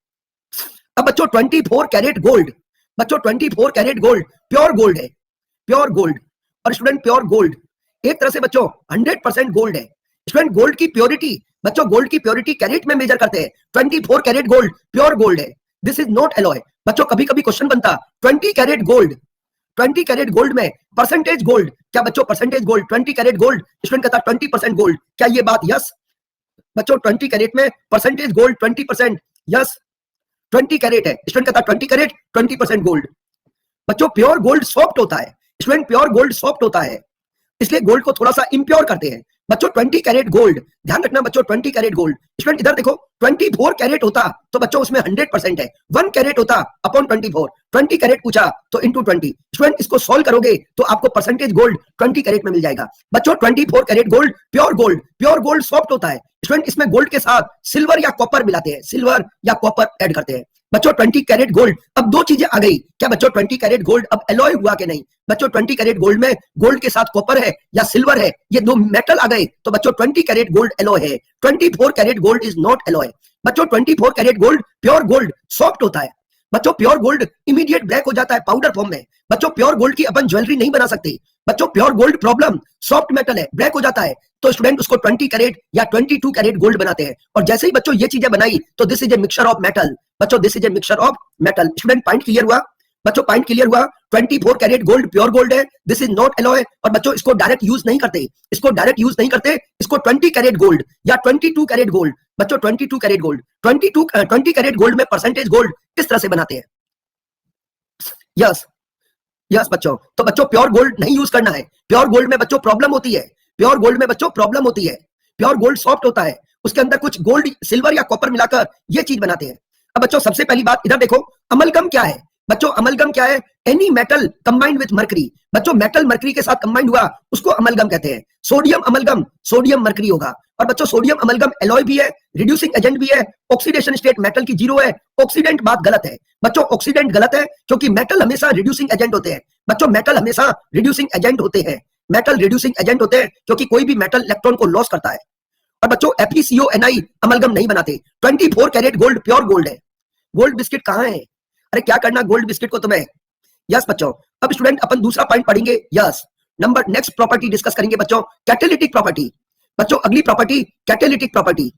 Speaker 1: अब बच्चों 24 कैरेट गोल्ड, बच्चों 24 कैरेट गोल्ड प्योर गोल्ड है, प्योर गोल्ड। और स्टूडेंट प्योर गोल्ड एक तरह से बच्चों 100% गोल्ड है। स्टूडेंट गोल्ड की प्योरिटी, बच्चों गोल्ड की प्योरिटी कैरेट में मेजर करते हैं। 24 कैरेट गोल्ड प्योर गोल्ड है, दिस इज नॉट एलॉय। बच्चों कभी कभी क्वेश्चन बनता 20 कैरेट गोल्ड, 20 कैरेट गोल्ड में परसेंटेज गोल्ड क्या? बच्चों percentage gold 20 carat gold, student कहता 20% गोल्ड, क्या ये बात यस? बच्चों 20 कैरेट में परसेंटेज गोल्ड 20%, यस 20 कैरेट है, स्टूडेंट कहता 20 कैरेट 20% गोल्ड। बच्चों प्योर गोल्ड सॉफ्ट होता है, स्टूडेंट प्योर गोल्ड सॉफ्ट होता है, इसलिए गोल्ड को थोड़ा सा इम्प्योर करते हैं। बच्चों 20 कैरेट गोल्ड, ध्यान रखना बच्चों 20 कैरेट गोल्ड। स्टूडेंट इधर देखो 24 कैरेट होता तो बच्चों उसमें 100% है, 1 कैरेट होता अपॉन 24, 20 कैरेट पूछा तो इंटू 20। स्टूडेंट इसको सॉल्व करोगे तो आपको परसेंटेज गोल्ड 20 कैरेट में मिल जाएगा। बच्चों 24 carat gold pure gold soft होता है। स्टूडेंट इसमें गोल्ड के साथ सिल्वर या कॉपर मिलाते हैं, सिल्वर या कॉपर ऐड करते हैं। बच्चों 20 कैरेट गोल्ड, अब दो चीजें आ गई क्या बच्चों? 20 कैरेट गोल्ड अब एलॉय हुआ कि नहीं? बच्चों 20 कैरेट गोल्ड में गोल्ड के साथ कॉपर है या सिल्वर है, ये दो मेटल आ गए तो बच्चों 20 कैरेट गोल्ड एलॉय है। 24 carat gold is not alloy. बच्चों 24 carat gold pure gold soft होता है। बच्चों प्योर गोल्ड इमीडिएट ब्लैक हो जाता है पाउडर फॉर्म में। बच्चों प्योर गोल्ड की अपन ज्वेलरी नहीं बना सकते। बच्चों pure gold problem, soft metal है, ब्लैक हो जाता है, तो स्टूडेंट उसको 20 कैरेट या 22 कैरेट गोल्ड बनाते हैं। और जैसे ही बच्चों ये चीजें बनाई तो this is a mixture of metal. बच्चों this is a mixture of metal. Student point clear हुआ? बच्चों पॉइंट क्लियर हुआ? 24 कैरेट गोल्ड प्योर गोल्ड है, दिस इज नॉट एलॉय। और बच्चों इसको डायरेक्ट यूज नहीं करते, इसको डायरेक्ट यूज नहीं करते, इसको 20 कैरेट गोल्ड या 22 कैरेट गोल्ड, बच्चों 22 कैरेट गोल्ड, 20 कैरेट गोल्ड में परसेंटेज गोल्ड इस तरह से बनाते हैं। यस यस बच्चों, तो बच्चों प्योर गोल्ड नहीं यूज करना है। प्योर गोल्ड में बच्चों प्रॉब्लम होती है, प्योर गोल्ड में बच्चों प्रॉब्लम होती है। प्योर गोल्ड सॉफ्ट होता है, उसके अंदर कुछ गोल्ड सिल्वर या कॉपर मिलाकर ये चीज बनाते हैं। अब बच्चों सबसे पहली बात इधर देखो, अमलगम क्या है? बच्चों अमलगम क्या है? Any metal combined with mercury. बच्चों मेटल मर्करी के साथ कंबाइंड हुआ उसको अमलगम कहते हैं। सोडियम अमलगम, सोडियम मर्करी होगा। और बच्चों सोडियम अमलगम एलॉय भी है, रिड्यूसिंग एजेंट भी है, ऑक्सीडेशन स्टेट मेटल की 0 है। ऑक्सीडेंट बात गलत है बच्चों, ऑक्सीडेंट गलत है क्योंकि मेटल हमेशा रिड्यूसिंग एजेंट होते हैं। बच्चों मेटल हमेशा रिड्यूसिंग एजेंट होते हैं, मेटल रिड्यूसिंग एजेंट होते हैं क्योंकि कोई भी मेटल इलेक्ट्रॉन को लॉस करता है। और बच्चों FeCO अमलगम नहीं बनाते। 24 कैरेट गोल्ड प्योर गोल्ड है। गोल्ड बिस्किट कहाँ है? अरे क्या करना गोल्ड बिस्किट को तुम्हें? यस बच्चों, अब स्टूडेंट अपन दूसरा पॉइंट पढ़ेंगे। Yes number next property discuss करेंगे बच्चों, कैटालिटिक प्रॉपर्टी। बच्चों अगली property catalytic property.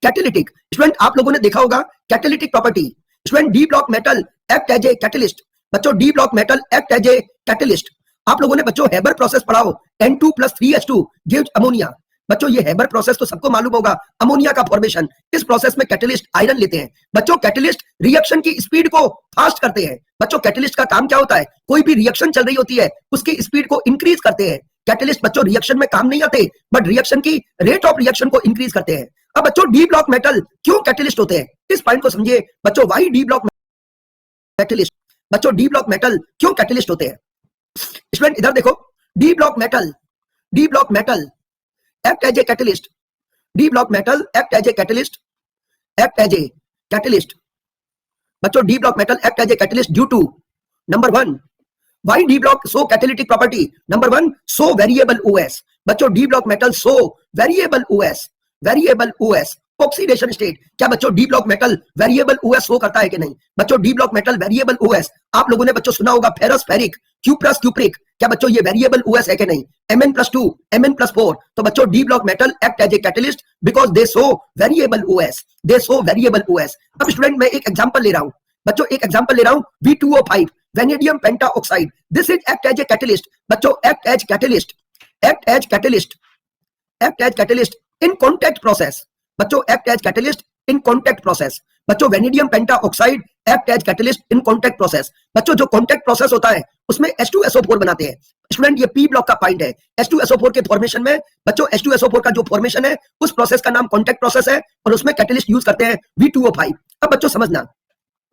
Speaker 1: Catalytic student आप लोगों ने देखा होगा catalytic property. Student D block metal act as a catalyst. बच्चों D block metal act as a catalyst. आप लोगों ने बच्चों हेबर प्रोसेस पढ़ा हो, N2 + 3H2 गिव्स अमोनिया। बच्चों ये हेबर प्रोसेस तो सबको मालूम होगा, अमोनिया का फॉर्मेशन। इस प्रोसेस में कैटलिस्ट आयरन लेते हैं। बच्चों कैटलिस्ट रिएक्शन की स्पीड को फास्ट करते हैं। बच्चों कैटलिस्ट का काम क्या होता है? कोई भी रिएक्शन चल रही होती है उसकी स्पीड को इंक्रीज करते हैं। कैटलिस्ट बच्चों रिएक्शन में काम नहीं आते बट रिएक्शन की रेट ऑफ रिएक्शन को इंक्रीज करते हैं। अब बच्चों डी ब्लॉक मेटल क्यों कैटलिस्ट होते हैं, इस पॉइंट को समझिए बच्चों। Why D block catalyst? बच्चों डी ब्लॉक मेटल क्यों कैटलिस्ट होते हैं? स्टूडेंट इधर देखो, D block metal act as a catalyst. D block metal act as a catalyst. बच्चों D block metal act as a catalyst due to number 1, why D block show catalytic property? Number 1, show variable OS. बच्चों D block metal show variable OS oxidation state. क्या बच्चों D block metal variable OS show करता है कि नहीं? बच्चों D block metal variable OS, आप लोगों ने बच्चों सुना होगा फेरस फेरिक, क्यूप्रस क्यूप्रिक। क्या बच्चों ये वेरिएबल ओएस है कि नहीं? Mn+2 Mn+4। तो बच्चों D block metal act as a catalyst because they show variable OS. अब स्टूडेंट मैं एक एग्जांपल ले रहा हूं बच्चों, एक एग्जांपल ले रहा हूं V2O5 vanadium pentoxide. This is act as a catalyst. बच्चों act as catalyst in contact process. बच्चों act as catalyst in contact process. बच्चों vanadium pentoxide act as catalyst in contact process. बच्चों जो कॉन्टैक्ट प्रोसेस होता है उसमें H2SO4 बनाते हैं। स्टूडेंट ये P ब्लॉक का पॉइंट है। H2SO4 के फॉर्मेशन में बच्चों H2SO4 का जो फॉर्मेशन है उस प्रोसेस का नाम कॉन्टैक्ट प्रोसेस है और उसमें कैटलिस्ट यूज करते हैं V2O5। अब बच्चों समझना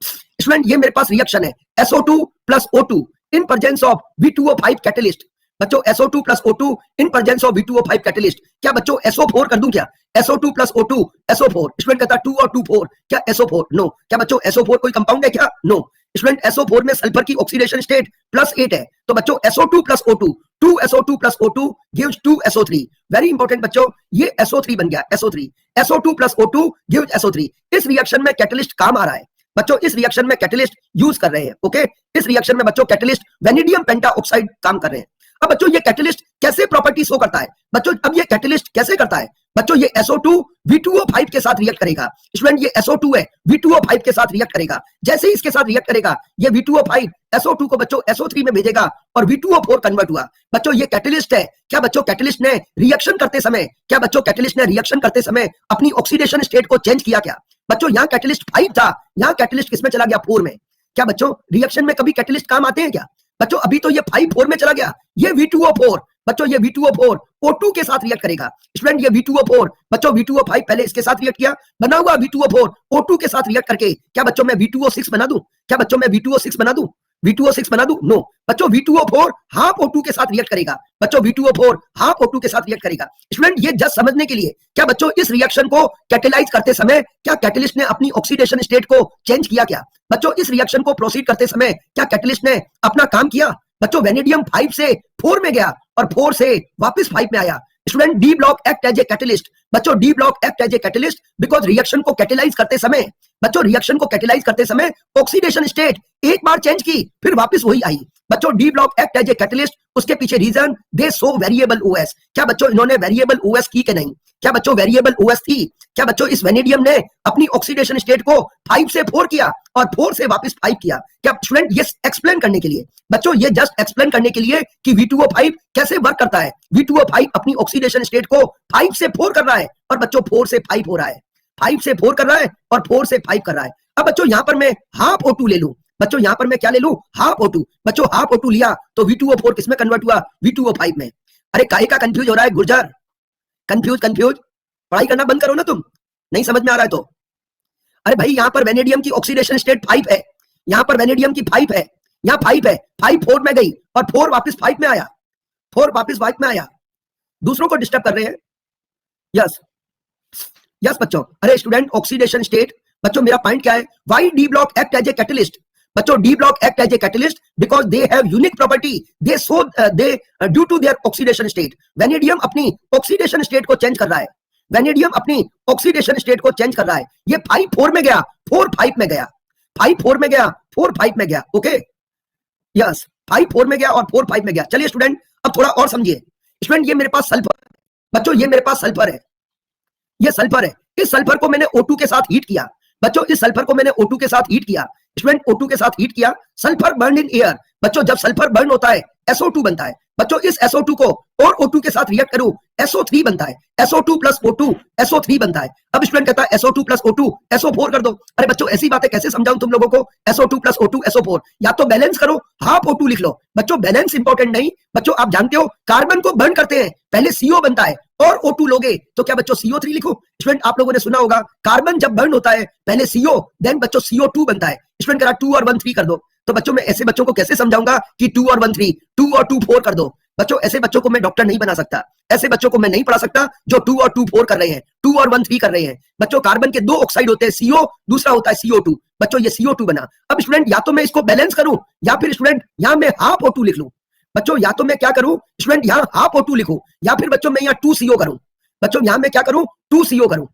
Speaker 1: स्टूडेंट, ये मेरे पास रिएक्शन है SO2 + O2 in presence of V2O5 catalyst. बच्चों SO2 + O2 in presence of V2O5 catalyst. क्या बच्चों SO4 कर दूं क्या? SO2 + O2 SO4। स्टूडेंट कहता 2 और 2 4, क्या SO4? नो। क्या बच्चों SO4 कोई कंपाउंड है क्या? नो। स्टूडेंट SO4 में सल्फर की ऑक्सीडेशन स्टेट +8 है, तो बच्चों SO2 + O2, 2 SO2 + O2 gives 2 SO3। Very important बच्चों, ये SO3 बन गया, SO3। SO2 + O2 gives SO3। इस रिएक्शन में कैटलिस्ट काम आ रहा है बच्चों, इस रिएक्शन में कैटलिस्ट यूज कर रहे हैं। ओके, इस रिएक्शन में बच्चों कैटलिस्ट वेनेडियम पेंटाऑक्साइड काम कर रहे हैं। अब बच्चों ये कैटलिस्ट कैसे प्रॉपर्टी शो करता है? बच्चों अब ये कैटलिस्ट कैसे करता है? बच्चों ये SO2 V2O5 के साथ रिएक्ट करेगा। स्टूडेंट ये SO2 है, V2O5 के साथ रिएक्ट करेगा। जैसे ही इसके साथ रिएक्ट करेगा, ये V2O5 SO2 को बच्चों SO3 में भेजेगा और V2O4 कन्वर्ट हुआ। बच्चों ये कैटलिस्ट है। क्या बच्चों कैटलिस्ट ने रिएक्शन करते समय, क्या बच्चों कैटलिस्ट ने रिएक्शन करते समय अपनी ऑक्सीडेशन स्टेट को चेंज किया क्या? बच्चों यहाँ कैटलिस्ट 5 था, यहाँ कैटलिस्ट किसमें चला गया? 4 में। क्या बच्चों रिएक्शन में कभी कैटलिस्ट काम आते हैं क्या? बच्चों अभी तो ये 5 4 में चला गया, ये V2O4, बच्चों ये V2O4 O2 के साथ रिएक्ट करेगा। स्टूडेंट ये V2O4, बच्चों V2O5 पहले इसके साथ रिएक्ट किया, बना हुआ V2O4 O2 के साथ रिएक्ट करके क्या बच्चों मैं V2O6 बना दूं? क्या बच्चों मैं V2O6 बना दूं? V2O6 बना दूं? नो। बच्चों V2O4 हाफ O2 के साथ रिएक्ट करेगा। बच्चों V2O4 हाफ O2 के साथ रिएक्ट करेगा। स्टूडेंट ये जस्ट समझने के लिए, क्या बच्चों इस रिएक्शन को कैटेलाइज करते समय क्या कैटलिस्ट ने अपनी ऑक्सीडेशन स्टेट को चेंज किया क्या? बच्चों इस रिएक्शन को प्रोसीड करते समय क्या कैटलिस्ट ने अपना काम किया? बच्चों वेनेडियम 5 से 4 में गया और 4 से वापस 5 में आया। Student D block act as a catalyst. बच्चों D block act as a catalyst because reaction को कैटेलाइज करते समय, बच्चों रिएक्शन को कैटेलाइज करते समय ऑक्सीडेशन स्टेट एक बार चेंज की फिर वापस वही आई। बच्चों D block act as a catalyst, उसके पीछे reason they show variable OS. क्या बच्चों इन्होंने वेरिएबल ओएस की कि नहीं? क्या बच्चों वेरिएबल ओएस थी? क्या बच्चों इस वेनेडियम ने अपनी ऑक्सीडेशन स्टेट को 5 से 4 किया और 4 से वापस 5 किया? क्या स्टूडेंट ये एक्सप्लेन करने के लिए, बच्चों ये जस्ट एक्सप्लेन करने के लिए कि V2O5 कैसे वर्क करता है। V2O5 अपनी ऑक्सीडेशन स्टेट को 5 से 4 कर रहा है और बच्चों 4 से 5 हो रहा है, 5 से 4 कर रहा है और 4 से 5 कर रहा है। अब बच्चों यहां पर मैं हाफ O2 ले लूं, बच्चों यहां पर मैं क्या ले लूं? Half O2। बच्चों हाफ O2 लिया तो V2O4 किसमें कन्वर्ट हुआ? V2O5 में। अरे काहे का कंफ्यूज हो रहा है गुर्जर? कंफ्यूज पढ़ाई करना बंद करो ना तुम, नहीं समझ में आ रहा है तो। अरे भाई यहां पर वेनेडियम की ऑक्सीडेशन स्टेट 5 है, यहां पर वेनेडियम की 5 है, यहां 5 है, 5 4 में गई और 4 वापस 5 में आया, 4 वापस 5 में आया। दूसरों को डिस्टर्ब कर रहे हैं। यस यस बच्चों। अरे स्टूडेंट ऑक्सीडेशन स्टेट, बच्चों मेरा पॉइंट क्या है? Why D block act as a catalyst? बच्चों D block act as a catalyst because they have unique property, they so they due to their oxidation state. Vanadium अपनी oxidation state को change कर रहा है, vanadium अपनी oxidation state को change कर रहा है। ये 5 4 में गया, 4 5 में गया, 5 4 में गया, 4 5 में गया। ओके यस 5 4 में गया और 4 5 में गया। चलिए स्टूडेंट अब थोड़ा और समझिए। स्टूडेंट ये मेरे पास सल्फर, बच्चों ये मेरे पास सल्फर है, ये सल्फर है। इस सल्फर को मैंने O2 के साथ हीट किया। बच्चों इस सल्फर को मैंने O2 के साथ हीट किया। स्टूडेंट O2 के साथ हीट किया, सल्फर बर्न इन एयर। बच्चों जब सल्फर बर्न होता है SO2 बनता है। बच्चों इस SO2 को और O2 के साथ रिएक्ट करूं SO3 बनता है, SO2 प्लस O2 SO3 बनता है। अब स्टूडेंट कहता है SO2 प्लस O2 SO4 कर दो। अरे बच्चों ऐसी बातें कैसे समझाऊं तुम लोगों को? SO2 प्लस O2 SO4, या तो बैलेंस करो, हाफ O2 लिख लो। बच्चों बैलेंस इंपॉर्टेंट नहीं, बच्चों आप जानते हो कार्बन को बर्न करते हैं पहले CO बनता है और O2 लोगे तो क्या बच्चों CO3 लिखो? स्टूडेंट आप लोगों ने सुना होगा कार्बन जब बर्न होता है पहले CO देन बच्चों CO2 बनता है। स्टूडेंट कह रहा 2 और 1 3 कर दो। तो बच्चों मैं ऐसे बच्चों को कैसे समझाऊंगा कि 2 और 1 3, 2 और 2 4 कर दो? बच्चों ऐसे बच्चों को मैं डॉक्टर नहीं बना सकता, ऐसे बच्चों को मैं नहीं पढ़ा सकता जो 2 और 2 4 कर रहे हैं, 2 और 1 3 कर रहे हैं। बच्चों कार्बन के 2 ऑक्साइड होते हैं, CO दूसरा होता है CO2। बच्चों ये CO2 बना। अब स्टूडेंट या तो मैं इसको बैलेंस करूं या फिर स्टूडेंट यहां मैं हाफ O2 लिख लूं। बच्चों या तो मैं क्या करूं स्टूडेंट, यहां हाफ O2 लिखूं या फिर बच्चों मैं यहां 2 CO करूं। बच्चों यहां मैं क्या करूं? 2 CO करूं।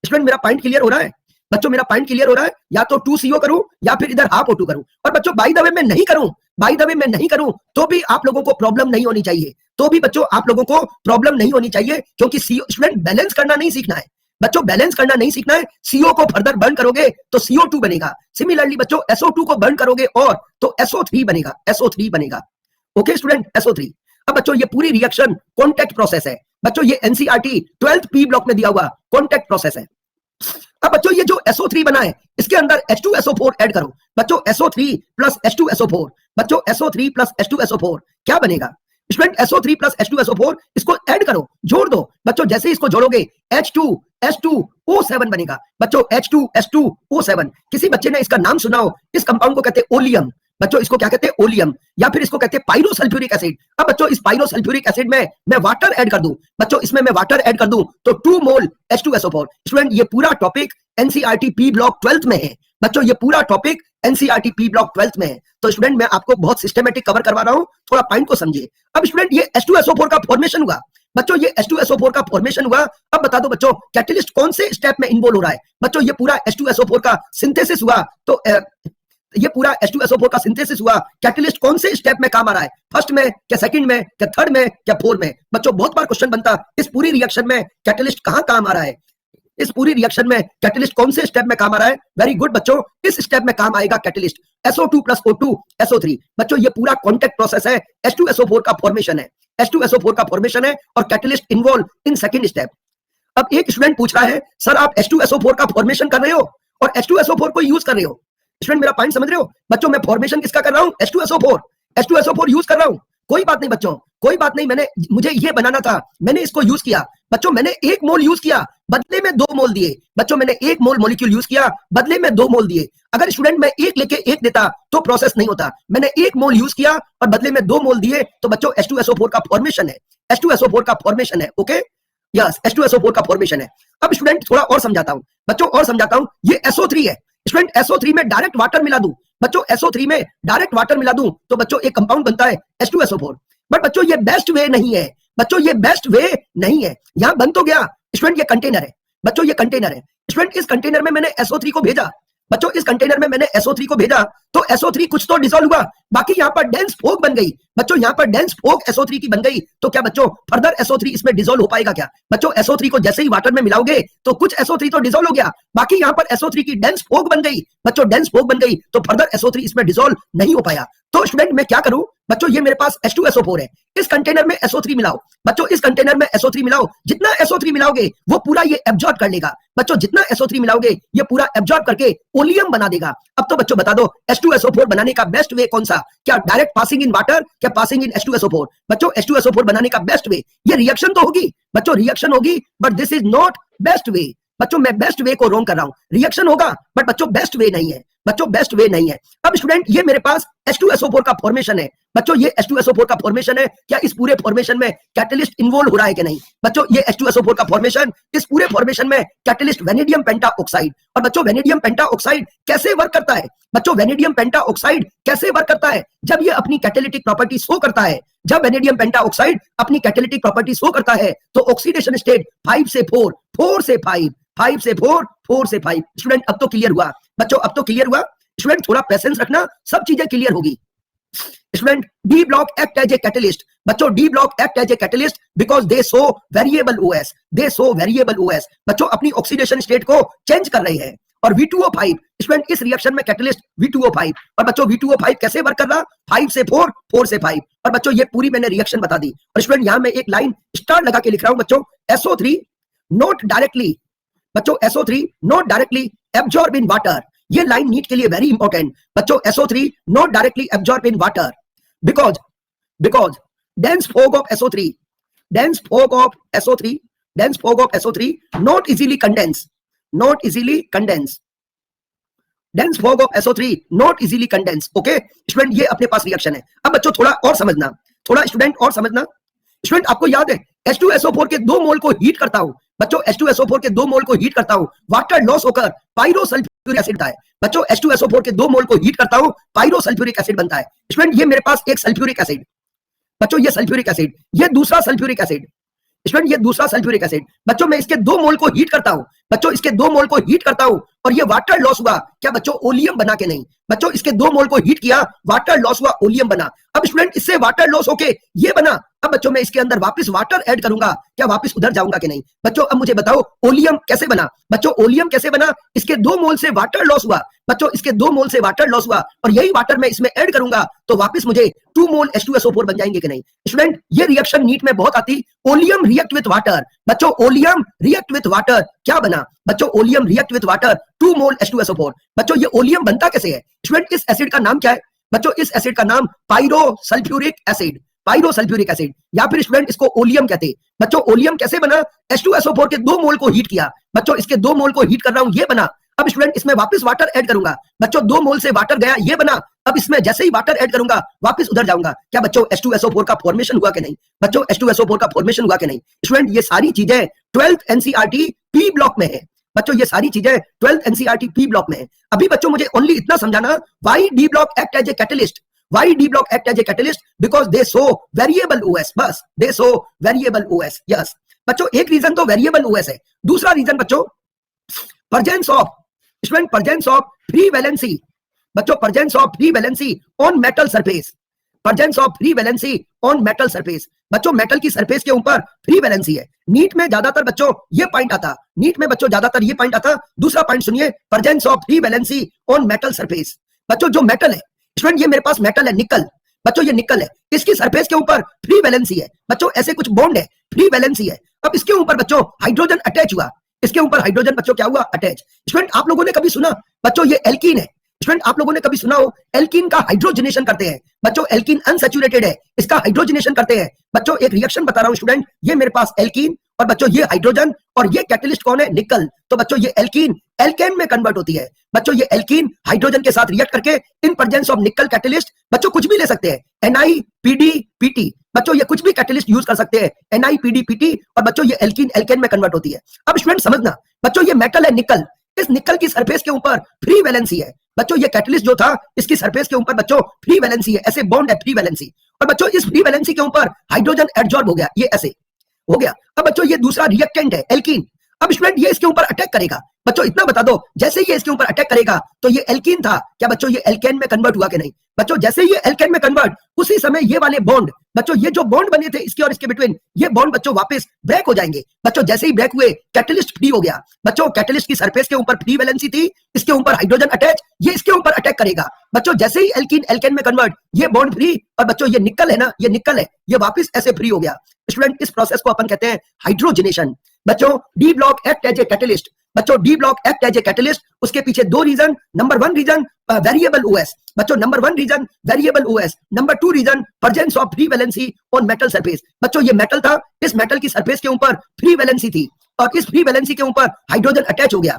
Speaker 1: स्टूडेंट मेरा पॉइंट क्लियर हो रहा है? बच्चों मेरा पॉइंट क्लियर हो रहा है? या तो 2 CO करूं या फिर इधर हाफ O2 करूं। और बच्चों बाय द वे मैं नहीं करूं, बाय द वे मैं नहीं करूं तो भी आप लोगों को प्रॉब्लम नहीं होनी चाहिए, तो भी बच्चों आप लोगों को प्रॉब्लम नहीं होनी चाहिए, क्योंकि स्टूडेंट बैलेंस करना नहीं सीखना है। बच्चों बैलेंस करना नहीं सीखना है। CO को फर्दर बर्न करोगे तो CO2 बनेगा। सिमिलरली बच्चों SO2 को बर्न करोगे और तो SO3 बनेगा, SO3 बनेगा। Okay student SO3। अब बच्चों ये पूरी रिएक्शन कॉन्टैक्ट प्रोसेस है। बच्चों ये NCERT 12th P ब्लॉक में दिया हुआ कॉन्टैक्ट प्रोसेस है। अब बच्चों ये जो SO3 बना है इसके अंदर H2SO4 ऐड करो। बच्चों SO3 प्लस H2SO4, बच्चों SO3 प्लस H2SO4 क्या बनेगा? स्टूडेंट SO3 प्लस H2SO4 इसको ऐड करो, जोड़ दो। बच्चों जैसे ही इसको जोड़ोगे H2S2O7 बनेगा। बच्चों H2S2O7। किसी बच्चे ने इसका नाम सुना हो, इस कंपाउंड को कहते हैं ओलियम। बच्चों इसको क्या कहते हैं? ओलियम, या फिर इसको कहते हैं पाइरोसल्फ्यूरिक एसिड। अब बच्चों इस पाइरोसल्फ्यूरिक एसिड में मैं वाटर ऐड कर दूं, बच्चों इसमें मैं वाटर ऐड कर दूं तो 2 मोल H2SO4। स्टूडेंट ये पूरा topic NCERT P block 12th में है। बच्चों ये पूरा topic NCERT P block 12th में है। तो स्टूडेंट मैं आपको बहुत सिस्टमैटिक कवर करवा रहा हूं, थोड़ा पॉइंट को समझिए। अब स्टूडेंट ये H2SO4 का फॉर्मेशन हुआ। बच्चों ये H2SO4 का फॉर्मेशन हुआ। अब बता दो बच्चों कैटलिस्ट कौन से स्टेप में इन्वॉल्व हो रहा है? बच्चों ये पूरा H2SO4 का सिंथेसिस हुआ। तो ये पूरा H2SO4 का सिंथेसिस हुआ, कैटलिस्ट कौन से स्टेप में काम आ रहा है, फर्स्ट में क्या सेकंड में क्या थर्ड में क्या फोर्थ में। बच्चों बहुत बार क्वेश्चन बनता इस पूरी रिएक्शन में कैटलिस्ट कहां काम आ रहा है, इस पूरी रिएक्शन में कैटलिस्ट कौन से स्टेप में काम आ रहा है। वेरी गुड बच्चों, इस स्टेप में काम आएगा कैटलिस्ट SO2 + O2 SO3। बच्चों ये पूरा कॉन्टैक्ट प्रोसेस है, H2SO4 का फॉर्मेशन है, H2SO4 का फॉर्मेशन है और catalyst involve in second step. अब एक स्टूडेंट पूछ रहा है सर आप H2SO4 का फॉर्मेशन कर रहे हो और H2SO4 को यूज कर रहे हो। स्टूडेंट मेरा पॉइंट समझ रहे हो। बच्चों मैं फॉर्मेशन किसका कर रहा हूं, H2SO4 यूज कर रहा हूं। कोई बात नहीं बच्चों, कोई बात नहीं, मुझे ये बनाना था, मैंने इसको यूज किया। बच्चों मैंने 1 मोल यूज किया, बदले में 2 मोल दिए। बच्चों मैंने 1 मोल मॉलिक्यूल यूज किया, बदले में 2 मोल दिए। अगर स्टूडेंट मैं 1 लेके 1 देता तो प्रोसेस नहीं होता। मैंने 1 मोल यूज किया और बदले में 2 मोल दिए, तो बच्चों H2SO4 का फॉर्मेशन है, H2SO4 का फॉर्मेशन है। ओके यस, H2SO4 का फॉर्मेशन है। अब स्टूडेंट थोड़ा और समझाता हूं बच्चों, और समझाता हूं। ये SO3 है स्टूडेंट, SO3 में डायरेक्ट वाटर मिला दूं बच्चों, SO3 में डायरेक्ट वाटर मिला दूं तो बच्चों एक कंपाउंड बनता है H2SO4। बट बच्चों ये बेस्ट वे नहीं है, बच्चों ये बेस्ट वे नहीं है। यहां बन तो गया स्टूडेंट, ये कंटेनर है बच्चों, ये कंटेनर है स्टूडेंट। इस कंटेनर में मैंने SO3 को भेजा बच्चों, इस कंटेनर में मैंने SO3 को भेजा तो SO3 कुछ तो डिसॉल्व हुआ, बाकी यहाँ पर डेंस फोग बन गई बच्चों, यहाँ पर डेंस फोग SO3 की बन गई। तो क्या बच्चों फर्दर SO3 इसमें डिसॉल्व हो पाएगा क्या बच्चों। SO3 को जैसे ही वाटर में मिलाओगे तो कुछ SO3 तो डिसॉल्व हो गया, बाकी यहाँ पर SO3 की डेंस फोग बन गई बच्चों, डेंस फोग बन गई तो फर्दर SO3 इसमें डिसॉल्व नहीं हो पाया। तो स्टूडेंट मैं क्या करूं बच्चों, ये मेरे पास H2SO4 है, इस कंटेनर में SO3 मिलाओ बच्चों, इस कंटेनर में SO3 मिलाओ। जितना SO3 मिलाओगे वो पूरा ये एब्जॉर्ब कर लेगा बच्चों, जितना SO3 मिलाओगे ये पूरा एब्जॉर्ब करके ओलियम बना देगा। अब तो बच्चों बता दो H2SO4 बनाने का बेस्ट वे कौन सा, क्या डायरेक्ट पासिंग इन वाटर, क्या पासिंग इन H2SO4। बच्चों H2SO4 बनाने का बेस्ट वे, ये रिएक्शन तो होगी बच्चों, रिएक्शन होगी, but this is not best way बच्चों। मैं बेस्ट वे को रॉन्ग कर रहा हूं, रिएक्शन होगा बट बच्चों बेस्ट वे नहीं है बच्चों, बेस्ट वे नहीं है। अब स्टूडेंट ये मेरे पास H2SO4 का फॉर्मेशन है बच्चों, ये H2SO4 का फॉर्मेशन है। क्या इस पूरे फॉर्मेशन में कैटलिस्ट इन्वॉल्व हो रहा है कि नहीं बच्चों, ये H2SO4 का फॉर्मेशन, इस पूरे फॉर्मेशन में कैटलिस्ट वेनेडियम पेंटाऑक्साइड। और बच्चों वेनेडियम पेंटाऑक्साइड कैसे वर्क करता है बच्चों, वेनेडियम पेंटाऑक्साइड कैसे वर्क करता है, जब ये अपनी कैटालिटिक प्रॉपर्टी शो करता है, जब वेनेडियम पेंटाऑक्साइड अपनी कैटालिटिक प्रॉपर्टी शो करता है तो ऑक्सीडेशन स्टेट 5 से 4, 4 से 5, 5 से 4, 4 से 5। स्टूडेंट अब तो क्लियर हुआ बच्चों, अब तो क्लियर हुआ स्टूडेंट, थोड़ा पेशेंस रखना, सब चीजें क्लियर होगी। Student D block act as a catalyst बच्चों, D block act as a catalyst because they show variable OS, they show variable OS बच्चों, अपनी ऑक्सीडेशन स्टेट को चेंज कर रहे हैं। और V2O5 स्टूडेंट इस रिएक्शन में कैटलिस्ट V2O5, और बच्चों V2O5 कैसे वर्क कर रहा, 5 से 4, 4 से 5। और बच्चों ये पूरी मैंने रिएक्शन बता दी। और स्टूडेंट यहां मैं एक लाइन स्टार लगा के लिख रहा हूं बच्चों, SO3 नॉट डायरेक्टली बच्चों, SO3 not directly absorb in water. ये लाइन नीट के लिए वेरी इंपॉर्टेंट बच्चों, SO3 not directly absorb in water because dense fog of SO3, dense fog of SO3, dense fog of SO3 not easily condense, not easily condense, dense fog of SO3 not easily condense। Okay student ये अपने पास reaction है। अब बच्चों थोड़ा और समझना, थोड़ा student और समझना। स्टूडेंट आपको याद है H2SO4 के 2 मोल को हीट करता हूं बच्चों, H2SO4 के 2 मोल को हीट करता हूं, वाटर लॉस होकर पायरोसल्फ्यूरिक एसिड बनता है बच्चों, H2SO4 के 2 मोल को हीट करता हूं, पायरोसल्फ्यूरिक एसिड बनता है। स्टूडेंट ये मेरे पास एक सल्फ्यूरिक एसिड बच्चों, ये सल्फ्यूरिक एसिड, ये दूसरा सल्फ्यूरिक एसिड स्टूडेंट, ये दूसरा सल्फ्यूरिक एसिड बच्चों, मैं इसके 2 मोल को हीट करता हूं बच्चों, इसके 2 मोल को हीट करता हूं और ये वाटर लॉस हुआ क्या बच्चों, ओलियम बना के नहीं बच्चों, इसके 2 मोल को हीट किया, वाटर लॉस हुआ, ओलियम बना। अब स्टूडेंट इससे वाटर लॉस होके ये बना, अब बच्चों मैं इसके अंदर वापस वाटर ऐड करूंगा, क्या वापस उधर जाऊंगा कि नहीं बच्चों। अब मुझे बताओ ओलियम कैसे बना बच्चों, ओलियम कैसे बना, इसके 2 मोल से वाटर लॉस हुआ बच्चों, इसके 2 मोल से वाटर लॉस हुआ और यही वाटर मैं इसमें ऐड करूंगा तो वापस मुझे 2 मोल H2SO4 बन जाएंगे कि नहीं। स्टूडेंट ये रिएक्शन नीट में बहुत आती, ओलियम रिएक्ट विद वाटर बच्चों, ओलियम रिएक्ट विद वाटर, क्या बना बच्चों, oleum react with water, 2 mole H2SO4 बच्चों। ये ओलियम बनता कैसे है स्टूडेंट, इस एसिड का नाम क्या है बच्चों, इस एसिड का नाम पायरोसल्फ्यूरिक एसिड, पायरोसल्फ्यूरिक एसिड, या फिर स्टूडेंट इसको ओलियम कहते हैं बच्चों। ओलियम कैसे बना, H2SO4 के 2 मोल को हीट किया बच्चों, इसके 2 मोल को हीट कर रहा हूं, ये बना। अब स्टूडेंट इसमें वापस वाटर ऐड करूंगा बच्चों, 2 मोल से वाटर गया, ये बना। अब इसमें जैसे ही वाटर ऐड करूंगा वापस उधर जाऊंगा, क्या बच्चों H2SO4 का फॉर्मेशन हुआ कि नहीं बच्चों, H2SO4 का फॉर्मेशन हुआ कि नहीं। स्टूडेंट ये सारी चीजें 12th NCERT P ब्लॉक में है बच्चों, ये सारी चीजें 12th NCERT P ब्लॉक में है। अभी बच्चों मुझे ओनली इतना समझाना, why D block act as a catalyst, why D block act as a catalyst, because they show variable OS, बस they show variable OS। yes बच्चों एक रीजन तो वेरिएबल OS है, दूसरा रीजन बच्चों presence of student presence of free valency बच्चों presence of free valency on metal surface, presence of free valency on metal surface. बच्चों metal की surface के ऊपर फ्री वैलेंसी है। नीट में ज्यादातर बच्चों ये पॉइंट आता, नीट में बच्चों ज्यादातर ये पॉइंट आता। दूसरा पॉइंट सुनिए, presence of free valency on metal surface. बच्चों जो मेटल है स्टूडेंट, ये मेरे पास मेटल है निकल, बच्चों ये निकल है, इसकी सरफेस के ऊपर फ्री वैलेंसी है। बच्चों ऐसे कुछ बॉन्ड है, फ्री वैलेंसी है। अब इसके ऊपर बच्चों हाइड्रोजन अटैच हुआ, इसके ऊपर हाइड्रोजन बच्चों क्या हुआ, अटैच। स्टूडेंट आप लोगों ने कभी सुना बच्चों ये एल्कीन है, स्टूडेंट आप लोगों ने कभी सुना हो एल्कीन का हाइड्रोजनेशन करते हैं। बच्चों एल्कीन अनसैचुरेटेड है, इसका हाइड्रोजनेशन करते हैं। बच्चों एक रिएक्शन बता रहा हूं स्टूडेंट, ये मेरे पास एल्कीन और बच्चों ये हाइड्रोजन और ये कैटलिस्ट कौन है, निकल। तो बच्चों ये एल्कीन एल्केन में कन्वर्ट होती है। बच्चों ये एल्कीन हाइड्रोजन के साथ रिएक्ट करके इन प्रेजेंस ऑफ निकल कैटलिस्ट, बच्चों कुछ भी ले सकते हैं, NiPdPt। बच्चों ये कुछ भी कैटलिस्ट यूज कर सकते हैं, NiPdPt, और बच्चों ये एल्कीन एल्केन में कन्वर्ट होती है। अब स्टूडेंट समझना, बच्चों ये मेटल है निकल, इस निकल की सरफेस के ऊपर फ्री वैलेंसी है। बच्चों ये कैटलिस्ट जो था इसकी सरफेस के ऊपर बच्चों फ्री वैलेंसी है, ऐसे बॉन्ड है फ्री वैलेंसी। और बच्चों इस फ्री वैलेंसी के ऊपर हाइड्रोजन एडजॉर्ब हो गया, ये ऐसे हो गया। अब बच्चों ये दूसरा रिएक्टेंट है एल्कीन। अब स्टूडेंट ये इसके ऊपर अटैक करेगा, बच्चों इतना बता दो, जैसे ये इसके ऊपर अटैक करेगा तो ये एल्कीन था, क्या बच्चों ये एल्केन में कन्वर्ट हुआ कि नहीं। बच्चों जैसे ये एल्केन में कन्वर्ट, उसी समय ये वाले बॉन्ड, बच्चों ये जो बॉन्ड बने थे इसके और इसके बिटवीन, ये बॉन्ड बच्चों वापस ब्रेक हो जाएंगे। बच्चों जैसे ही ब्रेक हुए कैटलिस्ट फ्री हो गया। बच्चों कैटलिस्ट की सरफेस के ऊपर फ्री वैलेंसी थी, इसके ऊपर हाइड्रोजन अटैच, ये इसके ऊपर अटैक करेगा। बच्चों जैसे ही एल्कीन एल्केन में कन्वर्ट, ये बॉन्ड फ्री, और बच्चों ये निकल है ना, ये निकल है, ये वापस ऐसे फ्री हो गया। स्टूडेंट इस प्रोसेस को अपन कहते हैं हाइड्रोजनेशन। बच्चों D block act as a catalyst, बच्चों D block act as a catalyst, उसके पीछे दो reason, number one reason variable OS. बच्चों number one reason variable OS, number two reason presence of free valency on metal surface. बच्चों ये metal था, इस metal की सरफेस के ऊपर फ्री वैलेंसी थी और इस फ्री वैलेंसी के ऊपर हाइड्रोजन अटैच हो गया।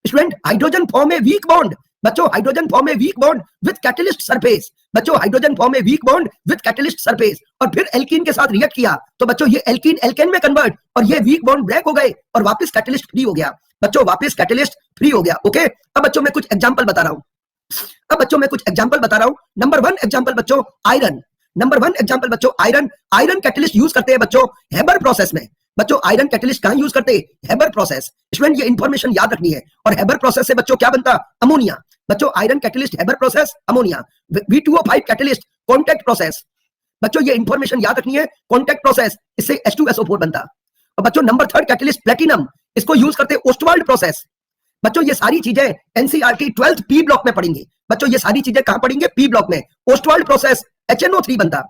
Speaker 1: Student hydrogen form a weak bond, बच्चों hydrogen form a weak bond with catalyst surface. बच्चों hydrogen form a weak bond with catalyst surface और फिर एल्कीन के साथ रिएक्ट किया तो बच्चों ये एल्कीन एल्केन में कन्वर्ट और ये वीक बॉन्ड ब्रेक हो गए और वापस कैटलिस्ट फ्री हो गया। बच्चों वापस कैटलिस्ट फ्री हो गया। ओके, अब बच्चों मैं कुछ एग्जांपल बता रहा हूं, अब बच्चों मैं कुछ एग्जांपल बता रहा हूं। नंबर वन एग्जांपल बच्चों आयरन, नंबर वन एग्जांपल बच्चों आयरन। आयरन कैटलिस्ट यूज करते हैं बच्चों हेबर प्रोसेस में। बच्चों आयरन कैटलिस्ट कहां यूज करते हैं, हेबर प्रोसेस। स्टूडेंट ये इंफॉर्मेशन याद रखनी है। और हेबर प्रोसेस से बच्चों क्या बनता, अमोनिया। बच्चों iron catalyst Haber process, ammonia. V2O5 catalyst contact process. बच्चों ये इंफॉर्मेशन याद रखनी है, कॉन्टैक्ट प्रोसेस, इससे H2SO4 बनता। और बच्चों नंबर थर्ड कैटलिस्ट प्लेटिनम, इसको यूज करते हैं ओस्टवाल्ड प्रोसेस। बच्चों ये सारी चीजें NCERT 12th P ब्लॉक में पढ़ेंगे। बच्चों ये सारी चीजें कहां पढ़ेंगे, P ब्लॉक में। ओस्टवाल्ड प्रोसेस HNO3 बनता।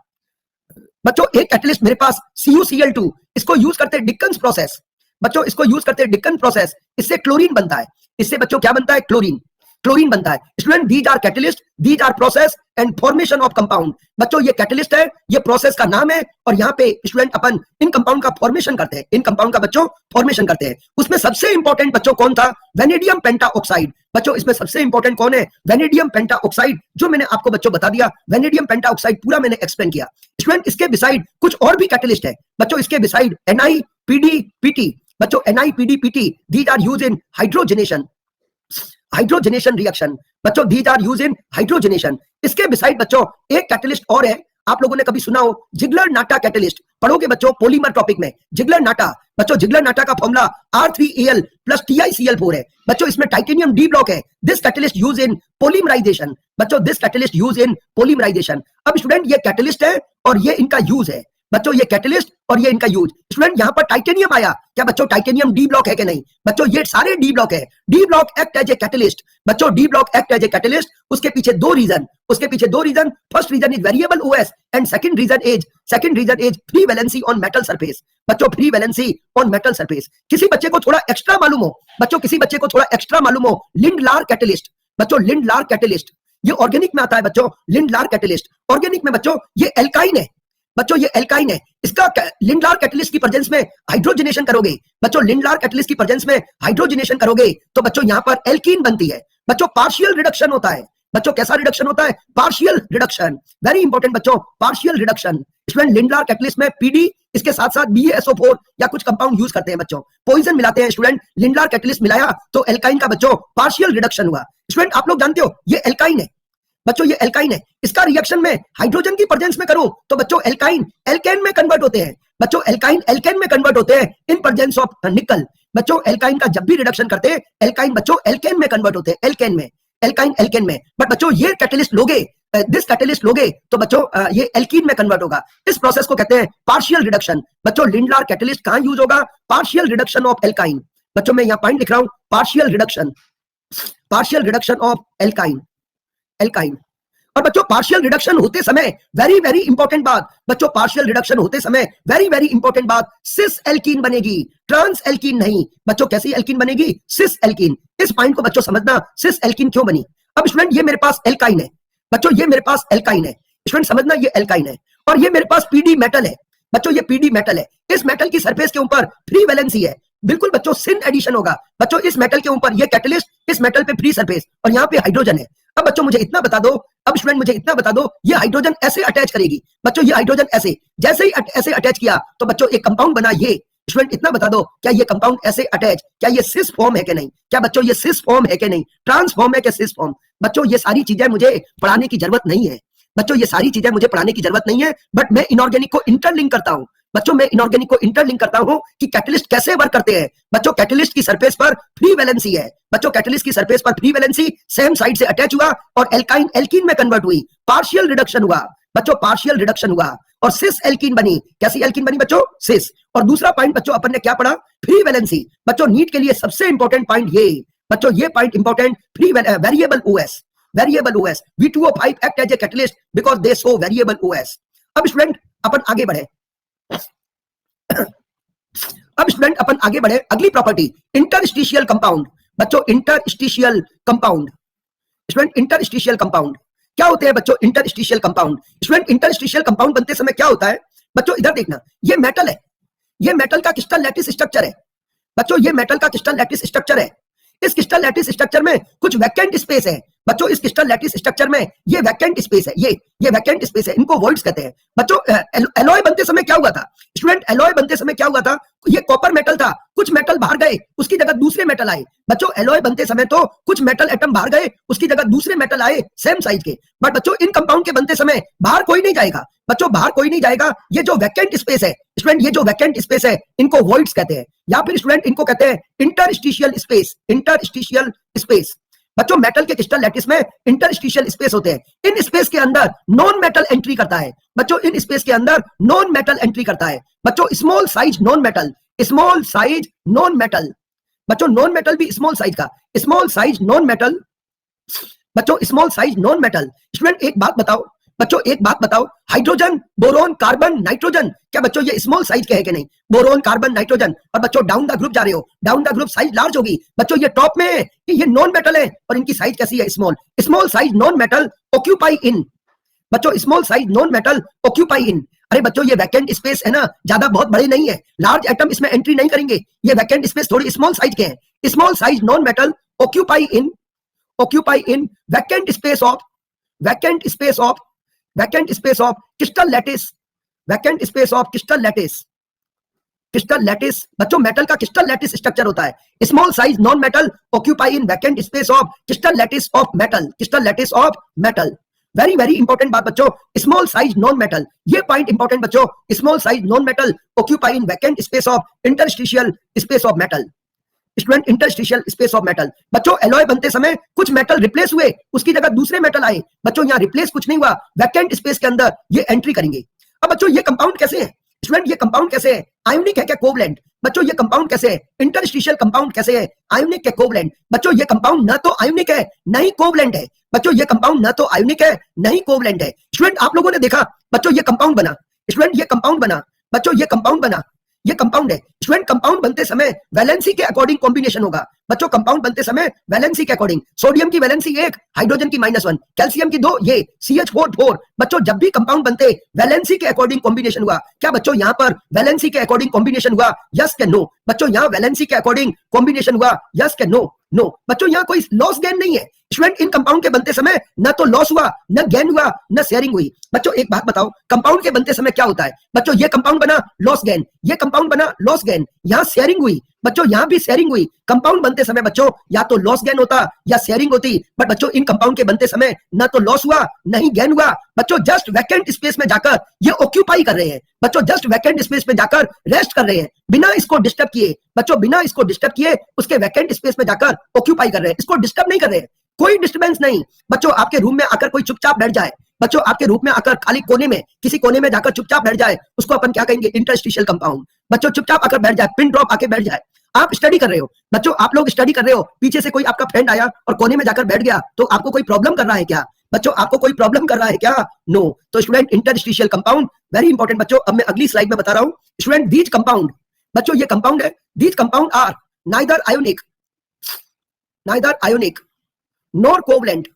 Speaker 1: बच्चों एक कैटलिस्ट मेरे पास CuCl2, इसको यूज करते हैं डिकन्स प्रोसेस। बच्चों इसको यूज करते हैं डिकन प्रोसेस, इससे क्लोरीन बनता है। इससे बच्चों क्या बनता है, क्लोरीन, क्लोरीन बनता है। Student these are catalyst, these are process and formation of compound. बच्चों ये कैटलिस्ट है, ये प्रोसेस का नाम है और यहाँ पे स्टूडेंट अपन इन कंपाउंड का फॉर्मेशन करते हैं, इन कंपाउंड का बच्चों फॉर्मेशन करते हैं। उसमें सबसे इंपॉर्टेंट बच्चों कौन था, वेनेडियम पेंटाऑक्साइड। बच्चों इसमें सबसे इंपॉर्टेंट कौन है, वेनेडियम पेंटाऑक्साइड, जो मैंने आपको बच्चों बता दिया। वेनेडियम पेंटाऑक्साइड पूरा मैंने एक्सप्लेन किया। स्टूडेंट इसके बिसाइड कुछ और भी कैटलिस्ट है बच्चों, इसके बिसाइड NiPdPt। बच्चों NiPdPt, these are use in hydrogenation, hydrogenation reaction. बच्चों these are use in hydrogenation. इसके बिसाइड बच्चों एक कैटलिस्ट और है, आप लोगों ने कभी सुना हो जिगलर नाटा कैटलिस्ट, पढ़ोगे बच्चों पॉलीमर टॉपिक में। जिगलर नाटा, बच्चों जिगलर नाटा का फॉर्मूला R3Al + TiCl4 है। बच्चों इसमें टाइटेनियम डी ब्लॉक है। This catalyst use in polymerisation. बच्चों this catalyst use in polymerisation. अब स्टूडेंट ये कैटलिस्ट है और ये इनका यूज है। बच्चों ये कैटलिस्ट और ये इनका यूज। स्टूडेंट यहाँ पर टाइटेनियम आया, क्या बच्चों टाइटेनियम डी ब्लॉक है कि नहीं। बच्चों ये सारे डी ब्लॉक है। D block act as a catalyst. बच्चों D block act as a catalyst, उसके पीछे दो रीजन, उसके पीछे दो reason. First reason is variable OS and second reason is free valency on metal surface. बच्चों free valency on metal surface. किसी बच्चे को थोड़ा एक्स्ट्रा मालूम हो, बच्चों किसी बच्चे को थोड़ा एक्स्ट्रा मालूम हो, लिंडलार कैटलिस्ट। बच्चों लिंडलार कैटलिस्ट ये ऑर्गेनिक में आता है बच्चों, लिंडलार कैटलिस्ट। ऑर्गेनिक में बच्चों ये एल्काइन है, बच्चों ये एल्काइन है। इसका लिंडलार कैटलिस्ट की प्रेजेंस में हाइड्रोजनेशन करोगे, बच्चों लिंडलार कैटलिस्ट की प्रेजेंस में हाइड्रोजनेशन करोगे तो बच्चों यहाँ पर एल्कीन बनती है। बच्चों पार्शियल रिडक्शन होता है। बच्चों कैसा रिडक्शन होता है, पार्शियल रिडक्शन। वेरी इंपॉर्टेंट बच्चों, partial reduction. Student Lindlar catalyst में PD, इसके साथ साथ BaSO4 या कुछ कंपाउंड यूज करते हैं बच्चों, पॉइजन मिलाते हैं। स्टूडेंट लिंडलार कैटलिस्ट मिलाया तो एल्काइन का बच्चों पार्शियल रिडक्शन हुआ। स्टूडेंट आप लोग जानते हो ये एल्काइन है, बच्चों ये एल्काइन है। इसका रिएक्शन में हाइड्रोजन की प्रेजेंस में करूं तो बच्चों एल्काइन एल्केन में कन्वर्ट होते हैं। बच्चों एल्काइन एल्केन में कन्वर्ट होते हैं इन प्रेजेंस ऑफ निकल। बच्चों एल्काइन का जब भी रिडक्शन करते हैं एल्काइन बच्चों एल्केन में कन्वर्ट होते हैं, एल्केन में। एल्काइन एल्केन में, बट बच्चों ये कैटलिस्ट लोगे, दिस कैटलिस्ट लोगे तो बच्चों ये एल्कीन में कन्वर्ट होगा। इस प्रोसेस को कहते हैं पार्शियल रिडक्शन। बच्चों लिंडलार कैटलिस्ट कहां यूज होगा? Partial reduction of alkyne. बच्चों मैं यहां पॉइंट लिख रहा हूं, पार्शियल रिडक्शन ऑफ एल्काइन। और बच्चों पार्शियल रिडक्शन होते समय वेरी वेरी इंपॉर्टेंट बात, बच्चों पार्शियल रिडक्शन होते समय वेरी वेरी इंपॉर्टेंट बात, सिस एल्कीन बनेगी, ट्रांस एल्कीन नहीं। बच्चों कैसी एल्कीन बनेगी? Cis alkene. इस पॉइंट को बच्चों समझना, सिस एल्कीन क्यों बनी। अब स्टूडेंट ये मेरे पास एल्काइन है, बच्चों ये मेरे पास एल्काइन है, स्टूडेंट समझना ये एल्काइन है, और ये मेरे पास पीडी मेटल है। बच्चों ये पीडी मेटल है, इस मेटल की सरफेस के ऊपर फ्री वैलेंसी है, बिल्कुल बच्चों सिन एडिशन होगा। बच्चों इस मेटल के ऊपर ये कैटलिस्ट, इस मेटल पे फ्री सरफेस और यहाँ पे हाइड्रोजन है। अब बच्चों मुझे इतना बता दो, अब स्टूडेंट मुझे इतना बता दो, ये हाइड्रोजन ऐसे अटैच करेगी। बच्चों ये हाइड्रोजन ऐसे, जैसे ही ऐसे अटैच किया तो बच्चों एक कंपाउंड बना ये। स्टूडेंट इतना बता दो, क्या ये कंपाउंड ऐसे अटैच, क्या ये सिस फॉर्म है कि नहीं? क्या बच्चों ये सिस फॉर्म है कि नहीं? ट्रांस फॉर्म है कि सिस फॉर्म? बच्चों ये सारी चीजें मुझे पढ़ाने की जरूरत नहीं है, बच्चों ये सारी चीजें मुझे पढ़ाने की जरूरत नहीं है, बट मैं इनऑर्गेनिक को इंटरलिंक करता हूं। बच्चों मैं इनऑर्गेनिक को इंटरलिंक करता हूं कि कैटलिस्ट कैसे वर्क करते हैं। बच्चों कैटलिस्ट की सरफेस पर फ्री वैलेंसी है, बच्चों कैटलिस्ट की सरफेस पर फ्री वैलेंसी सेम साइड से अटैच हुआ और एल्काइन एल्कीन में कन्वर्ट हुई, पार्शियल रिडक्शन हुआ। बच्चों पार्शियल रिडक्शन हुआ और सिस एल्कीन बनी। कैसी एल्कीन बनी बच्चों? सिस। और दूसरा पॉइंट बच्चों अपन ने क्या पढ़ा? Free valency. बच्चों नीट के लिए सबसे इंपॉर्टेंट पॉइंट ये, बच्चों ये point important, free variable OS, variable OS. V2O5 act as a catalyst because they show variable OS. अब स्टूडेंट अपन आगे बढ़े, अब स्टूडेंट अपन आगे बढ़े, अगली प्रॉपर्टी इंटरस्टिशियल कंपाउंड। बच्चों interstitial compound, student interstitial compound क्या होते हैं? बच्चों interstitial compound, student interstitial compound बनते समय क्या होता है? बच्चों इधर देखना, ये मेटल है, ये मेटल का क्रिस्टल लैटिस स्ट्रक्चर है। बच्चों ये मेटल का क्रिस्टल लैटिस स्ट्रक्चर है, इस क्रिस्टल लैटिस स्ट्रक्चर में कुछ वैकेंट स्पेस है। बच्चों इस क्रिस्टल लैटिस स्ट्रक्चर में ये वैकेंट स्पेस है, ये वैकेंट स्पेस है, इनको वॉइड्स कहते हैं। बच्चों एलॉय बनते समय क्या हुआ था? स्टूडेंट एलॉय बनते समय क्या हुआ था? ये कॉपर मेटल था, कुछ मेटल बाहर गए, उसकी जगह दूसरे मेटल आए। बच्चों एलॉय बनते समय तो कुछ मेटल एटम बाहर गए, उसकी जगह दूसरे मेटल आए सेम साइज के। बट बच्चों इन कंपाउंड के बनते समय बाहर कोई नहीं जाएगा, बच्चों बाहर कोई नहीं जाएगा। ये जो वैकेंट स्पेस है स्टूडेंट, ये जो वैकेंट स्पेस है इनको वॉइड्स कहते हैं, या फिर स्टूडेंट इनको कहते हैं इंटरस्टिशियल स्पेस, इंटरस्टिशियल स्पेस। बच्चों मेटल के क्रिस्टल लैटिस में इंटरस्टिशियल स्पेस होते हैं, इन स्पेस के अंदर नॉन मेटल एंट्री करता है। बच्चों इन स्पेस के अंदर नॉन मेटल एंट्री करता है। बच्चों small size non metal, small size non metal. बच्चों नॉन मेटल भी स्मॉल साइज का, स्मॉल साइज नॉन मेटल। बच्चों small size non metal. Student एक बात बताओ, बच्चों एक बात बताओ, हाइड्रोजन, बोरोन, कार्बन, नाइट्रोजन, क्या बच्चों ये स्मॉल साइज के है कि नहीं? Boron, carbon, nitrogen. और बच्चों डाउन द ग्रुप जा रहे हो, down the group size large होगी। बच्चों ये टॉप में है कि ये नॉन मेटल है और इनकी साइज कैसी है? Small. Small size non metal occupy in, बच्चों small size non metal occupy in. अरे बच्चों ये वैकेंट स्पेस है ना, ज्यादा बहुत बड़े नहीं है, लार्ज एटम इसमें एंट्री नहीं करेंगे, ये वैकेंट स्पेस थोड़ी स्मॉल साइज के हैं। Small size non metal occupy in vacant space of, vacant space of, vacant space of crystal lattice, vacant space of crystal lattice, crystal lattice. बच्चों metal का crystal lattice structure होता है, small size non metal occupy in vacant space of crystal lattice of metal, crystal lattice of metal. Very very important बात बच्चों, small size non metal, ये point important बच्चों, small size non metal occupy in vacant space of interstitial space of metal. Student interstitial space of metal. बच्चों alloy बनते समय कुछ metal replace हुए, उसकी जगह दूसरे मेटल आए। बच्चों यहाँ रिप्लेस कुछ नहीं हुआ, वैकेंट स्पेस के अंदर ये एंट्री करेंगे। अब बच्चों ये कंपाउंड कैसे है? स्टूडेंट ये कंपाउंड कैसे है? आयोनिक है क्या कोवलेंट? बच्चों ये कंपाउंड कैसे है? इंटरस्टिशियल कंपाउंड कैसे है? आयोनिक है कोवलेंट। बच्चों ये कंपाउंड ना तो आयोनिक है ना ही कोवलेंट है। बच्चों ये कंपाउंड ना तो आयोनिक है ना ही कोवलेंट है। स्टूडेंट आप लोगों ने देखा बच्चों ये कंपाउंड बना, स्टूडेंट ये कंपाउंड बना, बच्चों ये कंपाउंड बना, ये कंपाउंड है। स्टूडेंट कंपाउंड बनते समय वैलेंसी के अकॉर्डिंग कॉम्बिनेशन होगा। बच्चों कंपाउंड बनते समय वैलेंसी के अकॉर्डिंग, सोडियम की वैलेंसी 1, हाइड्रोजन की -1, कैल्शियम की 2, ये CH4 बच्चों जब भी कंपाउंड बनते वैलेंसी के अकॉर्डिंग कॉम्बिनेशन हुआ। क्या बच्चों यहाँ पर वैलेंसी के अकॉर्डिंग कॉम्बिनेशन हुआ? यस के नो? बच्चों यहाँ वैलेंसी के अकॉर्डिंग कॉम्बिनेशन हुआ? यस के नो? नो। बच्चों यहाँ कोई लॉस गेन नहीं है। स्टूडेंट इन कंपाउंड के बनते समय न तो लॉस हुआ, न गेन हुआ, न शेयरिंग हुई। बच्चों एक बात बताओ, कंपाउंड के बनते समय क्या होता है? बच्चों ये कंपाउंड बना लॉस गेन, ये कंपाउंड बना लॉस गेन, यहाँ शेयरिंग हुई। बच्चों यहाँ भी शेयरिंग हुई। कंपाउंड बनते समय बच्चों या तो लॉस गेन होता या शेयरिंग होती, बट बच्चों इन कंपाउंड के बनते समय न तो लॉस हुआ न ही गेन हुआ। बच्चों जस्ट वैकेंट स्पेस में जाकर ये ऑक्यूपाई कर रहे हैं। बच्चों जस्ट वैकेंट स्पेस में जाकर रेस्ट कर रहे हैं, बिना इसको डिस्टर्ब किए। बच्चों बिना इसको डिस्टर्ब किए उसके वैकेंट स्पेस में जाकर ऑक्यूपाई कर रहे हैं, इसको डिस्टर्ब नहीं कर रहे हैं। कोई डिस्टर्बेंस नहीं। बच्चों आपके रूम में आकर कोई चुपचाप बैठ जाए, बच्चों आपके रूम में आकर खाली कोने में, किसी कोने में जाकर चुपचाप बैठ जाए, उसको अपन क्या कहेंगे? Interstitial compound. बच्चों चुपचाप आकर बैठ जाए, पिन ड्रॉप आके बैठ जाए। आप स्टडी कर रहे हो, बच्चों आप लोग स्टडी कर रहे हो, पीछे से कोई आपका फ्रेंड आया और कोने में जाकर बैठ गया, तो आपको कोई प्रॉब्लम कर रहा है क्या? बच्चों आपको कोई प्रॉब्लम कर रहा है क्या? नो। तो student interstitial compound very important. बच्चों अब मैं अगली स्लाइड में बता रहा हूं स्टूडेंट, दीज कंपाउंड, बच्चों ये कंपाउंड है, these compound are neither ionic nor covalent,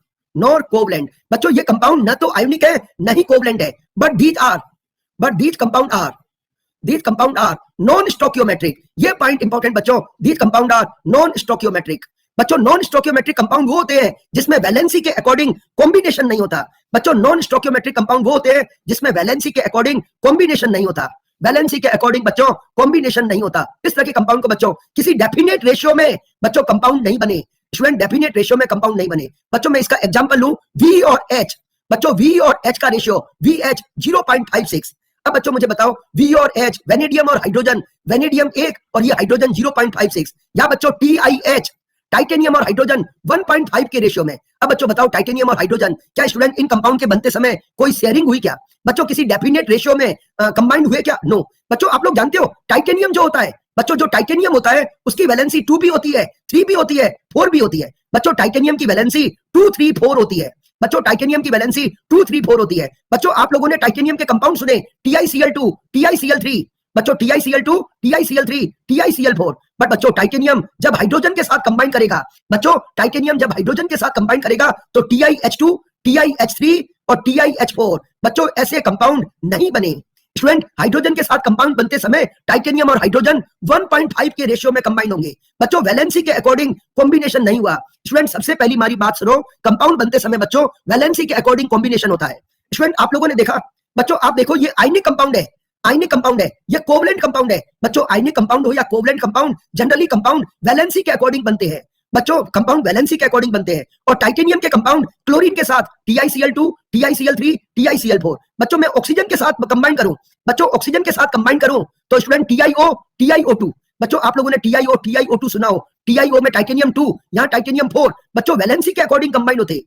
Speaker 1: बच्चों ये कंपाउंड न तो आयोनिक है न ही कोवलेंट है, but these compound are non stoichiometric. ये पॉइंट इंपॉर्टेंट बच्चों, these compound are non stoichiometric. बच्चों नॉन स्टोकियोमेट्रिक कंपाउंड वो होते हैं जिसमें वैलेंसी के अकॉर्डिंग कॉम्बिनेशन नहीं होता। बच्चों नॉन स्टोकियोमेट्रिक कंपाउंड वो होते हैं जिसमें वैलेंसी के अकॉर्डिंग कॉम्बिनेशन नहीं होता, वैलेंसी के अकॉर्डिंग बच्चों कॉम्बिनेशन नहीं होता। इस तरह के कंपाउंड को बच्चों किसी डेफिनेट रेशियो में बच्चों कंपाउंड नहीं बने, स्टूडेंट डेफिनेट रेशियो में कंपाउंड नहीं बने। बच्चों मैं इसका एग्जांपल लूं, V और H, बच्चों V और H का रेशियो VH 0.56। अब बच्चों मुझे बताओ V और H, वेनेडियम और हाइड्रोजन, वेनेडियम 1 और ये हाइड्रोजन 0.56, या बच्चों TiH, टाइटेनियम और हाइड्रोजन 1.5 के रेशियो में। अब बच्चों बताओ टाइटेनियम और हाइड्रोजन, क्या स्टूडेंट इन कंपाउंड के बनते समय कोई शेयरिंग हुई क्या? बच्चों किसी डेफिनेट रेशियो में कंबाइंड हुए क्या? नो। बच्चों आप लोग जानते हो टाइटेनियम जो होता है, बच्चों जो टाइटेनियम होता है उसकी वैलेंसी 2 भी होती है, 3 भी होती है, 4 भी होती है। बच्चों टाइटेनियम की वैलेंसी 2, 3, 4 होती है। बच्चों टाइटेनियम की वैलेंसी 2, 3, 4 होती है। बच्चों आप लोगों ने टाइटेनियम के कंपाउंड सुने, TiCl2, TiCl3, बच्चों TiCl2, TiCl3, TiCl4। बट बच्चों टाइटेनियम जब हाइड्रोजन के साथ कंबाइन करेगा, बच्चों टाइटेनियम जब हाइड्रोजन के साथ कंबाइन करेगा तो TiH2, TiH3 और TiH4, बच्चों ऐसे कंपाउंड नहीं बने। स्टूडेंट हाइड्रोजन के साथ कंपाउंड बनते समय टाइटेनियम और हाइड्रोजन 1.5 के रेशियो में कंबाइन होंगे। बच्चों वैलेंसी के अकॉर्डिंग कॉम्बिनेशन नहीं हुआ। स्टूडेंट सबसे पहली हमारी बात सुनो, कंपाउंड बनते समय बच्चों वैलेंसी के अकॉर्डिंग कॉम्बिनेशन होता है। स्टूडेंट आप लोगों ने देखा, बच्चों आप देखो ये आयनिक कंपाउंड है, आयनिक कंपाउंड है, ये कोवलेंट कंपाउंड है। बच्चों आयनिक कंपाउंड हो या covalent compound, generally compound valency के अकॉर्डिंग बनते हैं। बच्चों कंपाउंड वैलेंसी के अकॉर्डिंग बनते हैं। और टाइटेनियम के कंपाउंड क्लोरीन के साथ TiCl2, TiCl3, TiCl4। बच्चों मैं ऑक्सीजन के साथ कंबाइन करूं, बच्चों ऑक्सीजन के साथ कंबाइन करूं तो स्टूडेंट TiO, TiO2। बच्चों आप लोगों ने TiO, TiO2 सुना हो, TiO में टाइटेनियम 2, यहाँ टाइटेनियम 4, बच्चों वैलेंसी के अकॉर्डिंग कंबाइन होते।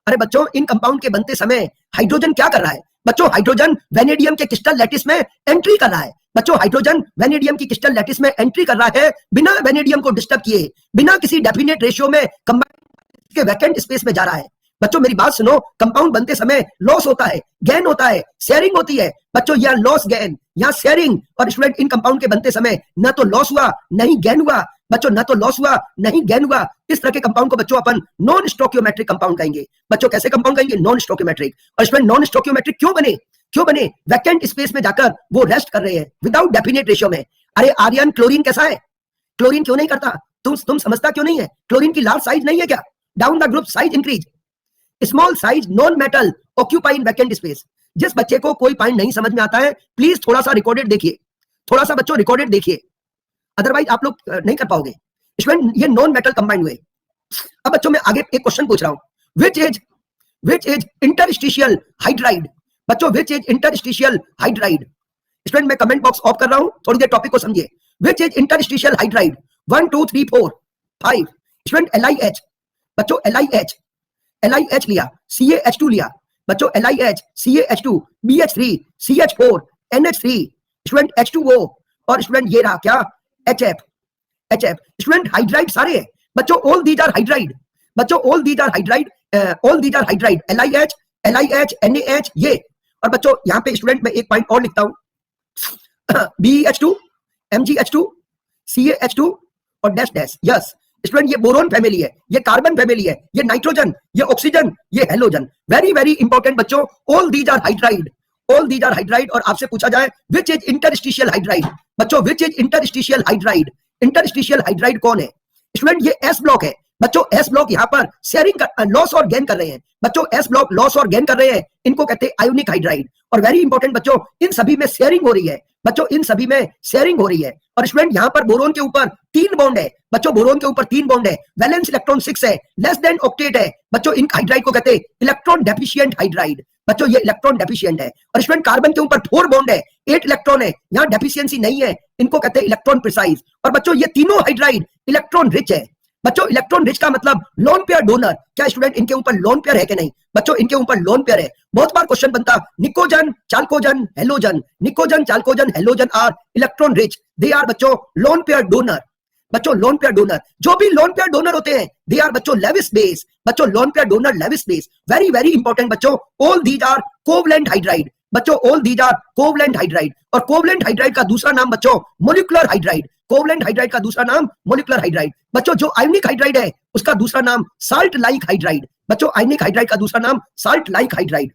Speaker 1: अरे बच्चों इन कंपाउंड के बनते समय हाइड्रोजन क्या कर रहा है? बच्चों हाइड्रोजन वेनेडियम के क्रिस्टल लैटिस में एंट्री कर रहा है। बच्चों हाइड्रोजन वेनेडियम की क्रिस्टल लैटिस में एंट्री कर रहा है बिना वेनेडियम को डिस्टर्ब किए, बिना किसी डेफिनेट रेशियो में कंबाइन के वैकेंट स्पेस में जा रहा है। बच्चों मेरी बात सुनो, कंपाउंड बनते समय लॉस होता है, गेन होता है, शेयरिंग होती है। बच्चों यहाँ लॉस गेन, यहाँ शेयरिंग। और स्टूडेंट इन कंपाउंड के बनते समय न तो लॉस हुआ नहीं गेन हुआ, बच्चों न तो लॉस हुआ नहीं गेन हुआ। इस तरह के कंपाउंड को बच्चों अपन नॉन स्टोकियोमेट्रिक कंपाउंड कहेंगे। बच्चों कैसे कंपाउंड कहेंगे? नॉन स्टोकियोमेट्रिक। और स्टूडेंट नॉन स्टोकियोमेट्रिक क्यों बने? क्यों बने? वैकेंट स्पेस में जाकर वो रेस्ट कर रहे हैं विदाउट डेफिनेट रेशियो में। अरे आर्यन क्लोरीन कैसा है? क्लोरीन क्यों नहीं करता? तुम समझता क्यों नहीं है? क्लोरीन की लार्ज साइज नहीं है क्या? Down the group size increase, small size non metal occupying vacant space. जिस बच्चे को कोई पॉइंट नहीं समझ में आता है प्लीज थोड़ा सा रिकॉर्डेड देखिए, थोड़ा सा बच्चों रिकॉर्डेड देखिए, अदरवाइज आप लोग नहीं कर पाओगे। स्टूडेंट ये नॉन मेटल कंबाइन हुए। अब बच्चों मैं आगे एक क्वेश्चन पूछ रहा हूं, विच इज इंटरस्टिशियल हाइड्राइड। बच्चों which is interstitial hydride. Student मैं कमेंट बॉक्स ऑफ कर रहा हूं, थोड़ी देर टॉपिक को समझिए। Which is interstitial hydride? 1 2 3 4 5। Student LiH, बच्चों LiH लिया, CaH2 लिया, बच्चों LiH, CaH2, BH3, CH4, NH3, student H2O, और स्टूडेंट ये रहा क्या? HF। स्टूडेंट हाइड्राइड सारे हैं बच्चों, ऑल दीज आर हाइड्राइड। बच्चों all these are hydride, LiH, NaH ये। और बच्चों यहाँ पे स्टूडेंट मैं एक पॉइंट और लिखता हूं, BH2, MgH2, CaH2 और डैश डैश। यस स्टूडेंट ये बोरोन फैमिली है, ये कार्बन फैमिली है, ये नाइट्रोजन, ये ऑक्सीजन, ये हेलोजन। वेरी वेरी इंपॉर्टेंट बच्चों, all these are hydride, all these are hydride. और आपसे पूछा जाए विच इज इंटरस्टिशियल हाइड्राइड, बच्चों which is interstitial hydride? Interstitial hydride कौन है? स्टूडेंट ये S ब्लॉक है। बच्चों S ब्लॉक यहाँ पर शेयरिंग लॉस और गेन कर रहे हैं। बच्चों S ब्लॉक लॉस और गेन कर रहे हैं, इनको कहते हैं आयोनिक हाइड्राइड। और वेरी इंपॉर्टेंट बच्चों, इन सभी में शेयरिंग हो रही है। बच्चों इन सभी में शेयरिंग हो रही है। और स्टूडेंट यहाँ पर बोरोन के ऊपर 3 बॉन्ड है। बच्चों बोरोन के ऊपर 3 बॉन्ड है, वैलेंस इलेक्ट्रॉन 6 है, लेस देन ऑक्टेट है। बच्चों इन हाइड्राइड को कहते हैं इलेक्ट्रॉन डेफिशिएंट हाइड्राइड। बच्चों ये इलेक्ट्रॉन डेफिशिएंट है। और स्टूडेंट कार्बन के ऊपर 4 बॉन्ड है, 8 इलेक्ट्रॉन है, यहाँ डेफिशिएंसी नहीं है, इनको कहते हैं इलेक्ट्रॉन प्रिसाइज। और बच्चों ये तीनों हाइड्राइड इलेक्ट्रॉन रिच है। बच्चों इलेक्ट्रॉन रिच का मतलब लोन पेयर डोनर। क्या स्टूडेंट इनके ऊपर लोन पेयर है कि नहीं? बच्चों इनके ऊपर लोन पेयर है। बहुत बार क्वेश्चन बनता pnicogen, chalcogen, halogen. Pnicogen, chalcogen, halogen are electron rich, they are बच्चों लोन पेयर डोनर। बच्चों लोन पेयर डोनर, जो भी लोन पेयर डोनर होते हैं दे आर बच्चों लेविस बेस। बच्चों lone pair donor Lewis base, very very important बच्चों। All these are covalent hydride. बच्चों all these are covalent hydride. और कोवलेंट हाइड्राइड का दूसरा नाम बच्चों मोलिकुलर हाइड्राइड। कोवलेंट हाइड्राइड का दूसरा नाम मोलिकुलर हाइड्राइड। बच्चों जो आयनिक हाइड्राइड है उसका दूसरा नाम साल्ट लाइक हाइड्राइड। बच्चों आयनिक हाइड्राइड का दूसरा नाम साल्ट लाइक हाइड्राइड।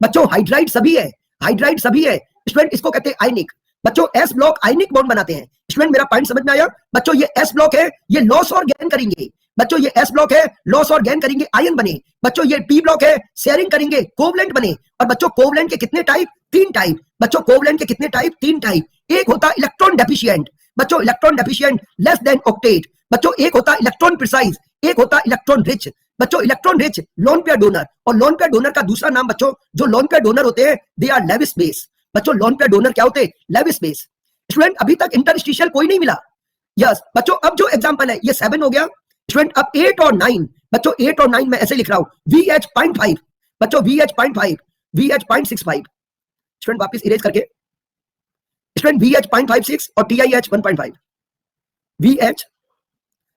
Speaker 1: बच्चों हाइड्राइड सभी है, हाइड्राइड सभी है स्टूडेंट, इसको कहते हैं आयनिक। बच्चों एस ब्लॉक आयनिक बॉन्ड बनाते हैं। स्टूडेंट मेरा पॉइंट समझ में आया? बच्चों ये एस ब्लॉक है, ये लॉस और गेन करेंगे। बच्चों ये एस ब्लॉक है, लॉस और गेन करेंगे, आयन बने। बच्चों ये पी ब्लॉक है, शेयरिंग करेंगे, कोवलेंट बने। और बच्चों कोवलेंट के कितने टाइप? 3 टाइप। बच्चों कोवलेंट के कितने टाइप? 3 टाइप। एक होता है इलेक्ट्रॉन डेफिशिएंट। बच्चों electron deficient less than octet. बच्चों एक होता है इलेक्ट्रॉन प्रिसाइज, एक होता है इलेक्ट्रॉन रिच। बच्चों electron rich loan pair donor, और लोन पेयर डोनर का दूसरा नाम बच्चों जो लोन पेयर डोनर होते हैं दे आर लेविस बेस। बच्चों लोन पेयर डोनर क्या होते हैं? Levi's base. स्टूडेंट अभी तक इंटरस्टिशियल कोई नहीं मिला। यस बच्चों, अब जो एग्जांपल है ये 7 हो गया। स्टूडेंट अब 8 और 9। बच्चों 8 और 9 में ऐसे लिख रहा हूं VH.5। बच्चों VH.5, VH.65। स्टूडेंट वापस इरेज करके स्टूडेंट VH.56 और TiH 1.5, VH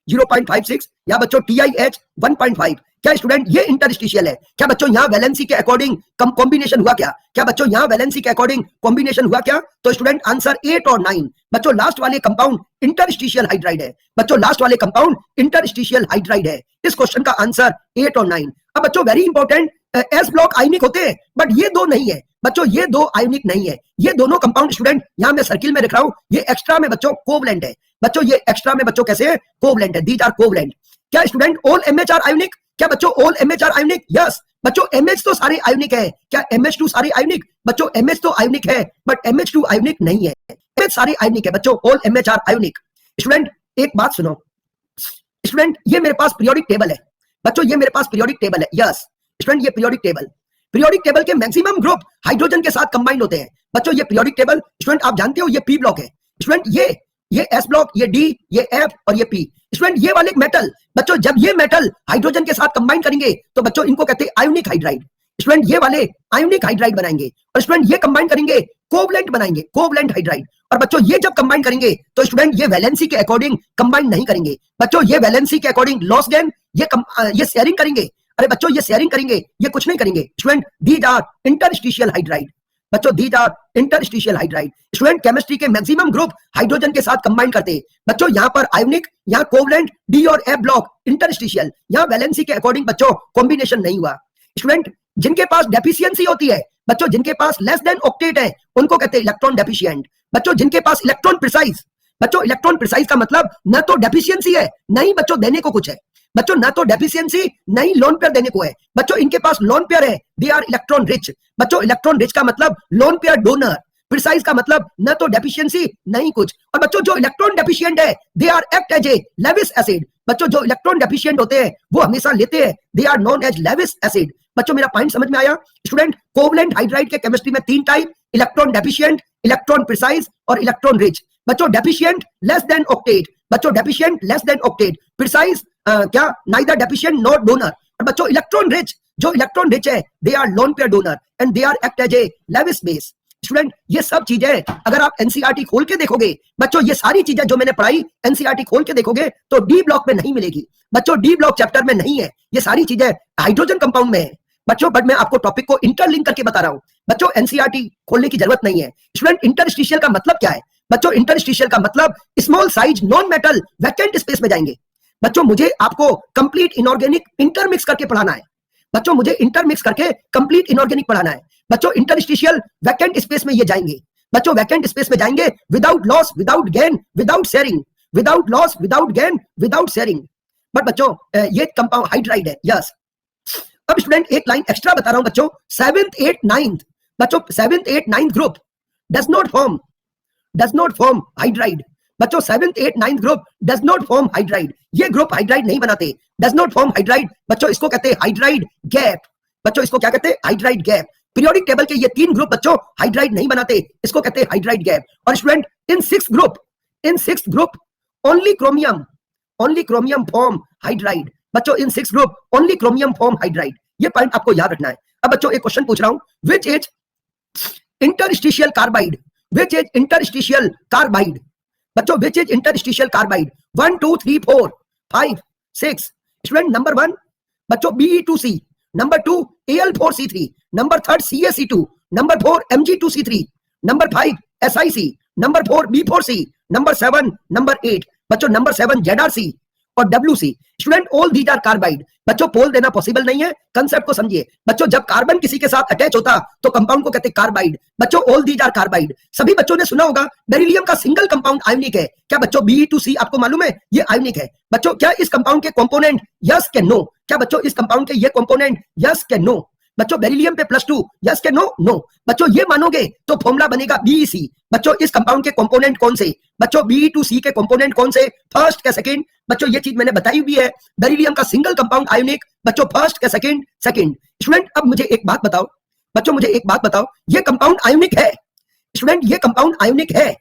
Speaker 1: 0.56 या बच्चों TiH 1.5। क्या स्टूडेंट ये इंटरस्टिशियल है? क्या बच्चों यहाँ वैलेंसी के अकॉर्डिंग कॉम्बिनेशन हुआ क्या? क्या बच्चों यहाँ वैलेंसी के अकॉर्डिंग कॉम्बिनेशन हुआ क्या? तो स्टूडेंट आंसर 8 और 9। बच्चों लास्ट वाले कंपाउंड इंटरस्टिशियल हाइड्राइड है। बच्चों लास्ट वाले कंपाउंड इंटरस्टिशियल हाइड्राइड है। इस क्वेश्चन का आंसर 8 और 9। अब बच्चों वेरी इंपॉर्टेंट, एस ब्लॉक आयनिक होते हैं बट ये दो नहीं है। बच्चों ये दो आयनिक नहीं है, ये दोनों कंपाउंड स्टूडेंट यहाँ मैं सर्किल में रख रहा हूँ, ये एक्स्ट्रा में बच्चों कोवलेंट है। बच्चों ये एक्स्ट्रा में बच्चों कैसे है? कोवलेंट है, दीज आर कोवलेंट। क्या student all MH are ionic? क्या बच्चों all MH are ionic? Yes बच्चों एमएच तो सारे आयनिक है। क्या MH2 सारे आयनिक? बच्चों MH तो आयनिक है बट MH2 आयनिक नहीं है। MH सारे आयनिक है बच्चों, all MH are ionic. Student एक बात सुनो स्टूडेंट, ये मेरे पास पीरियोडिक टेबल है। बच्चों ये मेरे पास पीरियोडिक टेबल है। यस स्टूडेंट ये पीरियोडिक टेबल के मैक्सिमम ग्रुप हाइड्रोजन के साथ कंबाइंड होते हैं। बच्चों ये पीरियोडिक टेबल स्टूडेंट आप जानते हो ये पी ब्लॉक है। स्टूडेंट ये एस ब्लॉक, ये डी, ये एफ और ये पी। स्टूडेंट ये वाले मेटल, बच्चों जब ये मेटल हाइड्रोजन के साथ कंबाइन करेंगे तो बच्चों इनको कहते हैं आयोनिक हाइड्राइड। स्टूडेंट ये वाले आयोनिक हाइड्राइड बनाएंगे और स्टूडेंट ये कंबाइन करेंगे कोवलेंट बनाएंगे, कोवलेंट हाइड्राइड। और बच्चों ये जब कंबाइन करेंगे तो स्टूडेंट ये वैलेंसी के अकॉर्डिंग कंबाइन नहीं करेंगे। बच्चों ये वैलेंसी के अकॉर्डिंग लॉस गेन, ये शेयरिंग करेंगे। अरे बच्चों ये शेयरिंग करेंगे, ये कुछ नहीं करेंगे। Student these are interstitial hydride. बच्चों these are interstitial hydride. Student chemistry के मैक्सिमम ग्रुप हाइड्रोजन के साथ कंबाइन करते हैं। बच्चों यहाँ पर आयोनिक, यहाँ कोवलेंट, डी और एफ ब्लॉक इंटरस्टिशियल, यहाँ वैलेंसी के अकॉर्डिंग बच्चों कॉम्बिनेशन नहीं हुआ। स्टूडेंट जिनके पास डेफिशिएंसी होती है, बच्चों जिनके पास लेस देन ऑक्टेट है उनको कहते हैं इलेक्ट्रॉन डेफिशिएंट। बच्चों जिनके पास इलेक्ट्रॉन प्रिसाइज, बच्चों इलेक्ट्रॉन प्रिसाइज का मतलब न तो डेफिशिएंसी है नहीं बच्चों देने को कुछ है। बच्चों ना तो डेफिशिएंसी नहीं लोन पेयर देने को है। बच्चों इनके पास लोन पेयर है, दे आर इलेक्ट्रॉन रिच। बच्चों इलेक्ट्रॉन रिच का मतलब लोन पेयर डोनर, प्रिसाइज का मतलब न तो डेफिशिएंसी नहीं कुछ। और बच्चों जो इलेक्ट्रॉन डेफिशिएंट है they are act as a Lewis acid. बच्चों जो इलेक्ट्रॉन डेफिशिएंट होते हैं वो हमेशा लेते हैं, they are known as Lewis acid. बच्चों मेरा पॉइंट समझ में आया? स्टूडेंट कोवलेंट हाइड्राइड के केमिस्ट्री में 3 type, electron deficient, electron precise और इलेक्ट्रॉन रिच। बच्चों डेफिशिएंट लेस देन ऑक्टेट, बच्चों deficient less than octet, precise क्या नाइदर डेफिशिएंट नॉट डोनर। और बच्चों इलेक्ट्रॉन रिच, जो इलेक्ट्रॉन रिच है they are lone pair donor and they are act as a Lewis base. Student ये सब चीजें अगर आप एनसीईआरटी खोल के देखोगे, बच्चों ये सारी चीजें जो मैंने पढ़ाई एनसीईआरटी खोल के देखोगे तो डी ब्लॉक में नहीं मिलेगी। बच्चों डी ब्लॉक चैप्टर में नहीं है, ये सारी चीजें हाइड्रोजन कंपाउंड में है। बच्चों बट मैं आपको टॉपिक को इंटरलिंक करके बता रहा हूं। बच्चों एनसीईआरटी खोलने की जरूरत नहीं है। स्टूडेंट इंटरस्टिशियल का मतलब क्या है? बच्चों इंटरस्टिशियल का मतलब small size non metal vacant space में जाएंगे। बच्चों मुझे आपको कंप्लीट इनऑर्गेनिक इंटरमिक्स करके पढ़ाना है। बच्चों मुझे इंटरमिक्स करके कंप्लीट इनऑर्गेनिक पढ़ाना है। बच्चों इंटरस्टिशियल वैकेंट स्पेस में ये जाएंगे। बच्चों वैकेंट स्पेस में जाएंगे without loss, without gain, without sharing, without loss, without gain, without sharing. But बच्चों ये कंपाउंड हाइड्राइड है। यस अब स्टूडेंट एक लाइन एक्स्ट्रा बता रहा हूं बच्चों, 7th 8th 9th, बच्चों 7th 8th 9th group does not form hydride. बच्चों 7th 8th 9th group does not form hydride. ये ग्रुप हाइड्राइड नहीं बनाते, डज नॉट फॉर्म हाइड्राइड। बच्चों इसको कहते हैं हाइड्राइड गैप। बच्चों इसको क्या कहते हैं? Hydride gap. पीरियोडिक टेबल के ये 3 ग्रुप बच्चों हाइड्राइड नहीं बनाते, इसको कहते हैं हाइड्राइड गैप। और student in 6th group only chromium only chromium form hydride. बच्चों इन 6 group only chromium form hydride, ये पॉइंट आपको याद रखना है। अब बच्चों एक क्वेश्चन पूछ रहा हूं, which is interstitial carbide, which is interstitial carbide. बच्चों which is interstitial carbide, 1 2 3 4 5 6। Student number 1 बच्चों Be2C, number 2 Al4C3, number 3 CaC2, number 4 Mg2C3, number 5 SiC, number 4 B4C, number 7 number 8 बच्चों नंबर 7 ZrC और WC। Student all these are carbide. बच्चों poll देना possible नहीं है, concept को समझिए। बच्चों जब कार्बन किसी के साथ अटैच होता तो कंपाउंड को कहते हैं कार्बाइड। बच्चों ऑल दीज आर कार्बाइड। सभी बच्चों ने सुना होगा बेरिलियम का सिंगल कंपाउंड आयोनिक है। क्या बच्चों Be2C आपको मालूम है ये आयोनिक है? बच्चों क्या इस कंपाउंड के कंपोनेंट यस के नो? क्या बच्चों इस कंपाउंड के ये कंपोनेंट यस के नो? बच्चों बेरिलियम पे +2 यस के नो? नो। बच्चों ये मानोगे तो फॉर्मूला बनेगा BeC। बच्चों इस कंपाउंड के कंपोनेंट कौन से? बच्चों Be2C के कंपोनेंट कौन से? फर्स्ट के सेकंड। बच्चों ये चीज मैंने बताई भी है, बेरिलियम का सिंगल कंपाउंड आयोनिक। बच्चों फर्स्ट के सेकंड सेकंड। स्टूडेंट अब मुझे एक बात बताओ, बच्चों मुझे एक बात बताओ, ये कंपाउंड आयोनिक है? स्टूडेंट ये कंपाउंड आयोनिक है?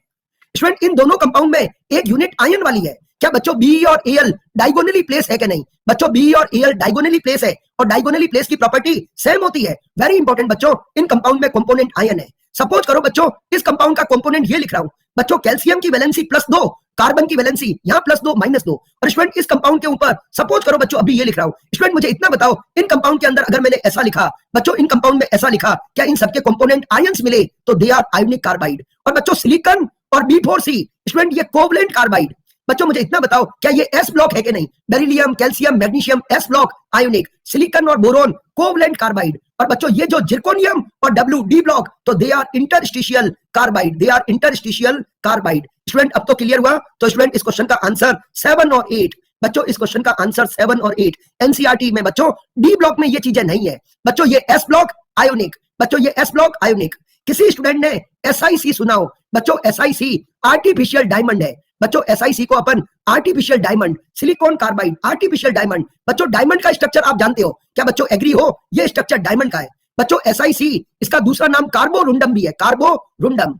Speaker 1: स्टूडेंट इन दोनों कंपाउंड में एक यूनिट आयन वाली है। क्या बच्चों Be और Al डायगोनली प्लेस है कि नहीं? बच्चों Be और Al डायगोनली प्लेस है और डायगोनली प्लेस की प्रॉपर्टी सेम होती है। वेरी इंपॉर्टेंट बच्चों, इन कंपाउंड में कंपोनेंट आयन है। सपोज करो बच्चों इस कंपाउंड का कंपोनेंट ये लिख रहा हूं, बच्चों कैल्शियम की वैलेंसी +2, कार्बन की वैलेंसी यहाँ +2 -2। और स्टूडेंट इस कंपाउंड के ऊपर सपोज करो बच्चों अभी ये लिख रहा हूं। स्टूडेंट मुझे इतना बताओ इन कंपाउंड के अंदर अगर मैंने ऐसा लिखा, बच्चों इन कंपाउंड में ऐसा लिखा, क्या इन सबके कंपोनेंट आयंस मिले तो दे आर आयोनिक कार्बाइड। और बच्चों सिलिकॉन और B4C स्टूडेंट ये कोवलेंट कार्बाइड। बच्चों मुझे इतना बताओ क्या ये S ब्लॉक है कि नहीं? Beryllium calcium magnesium S block ionic, silicon और बोरोन कोवलेंट कार्बाइड। और बच्चों ये जो जिरकोनियम और W D ब्लॉक तो they are interstitial carbide, they are interstitial carbide. Student अब तो क्लियर हुआ? तो स्टूडेंट इस क्वेश्चन का आंसर 7 और 8। बच्चों इस क्वेश्चन का आंसर 7 और 8। एनसीईआरटी में बच्चों डी ब्लॉक में ये चीजें नहीं है। बच्चों ये S ब्लॉक आयोनिक, बच्चों ये S ब्लॉक आयोनिक। किसी स्टूडेंट ने SiC सुना हो? बच्चों SiC आर्टिफिशियल डायमंड है। बच्चों SiC को अपन artificial diamond, silicon carbide artificial diamond. बच्चों डायमंड का स्ट्रक्चर आप जानते हो? क्या बच्चों एग्री हो? ये स्ट्रक्चर डायमंड का है। बच्चों SiC इसका दूसरा नाम कार्बोरुंडम भी है, कार्बोरुंडम।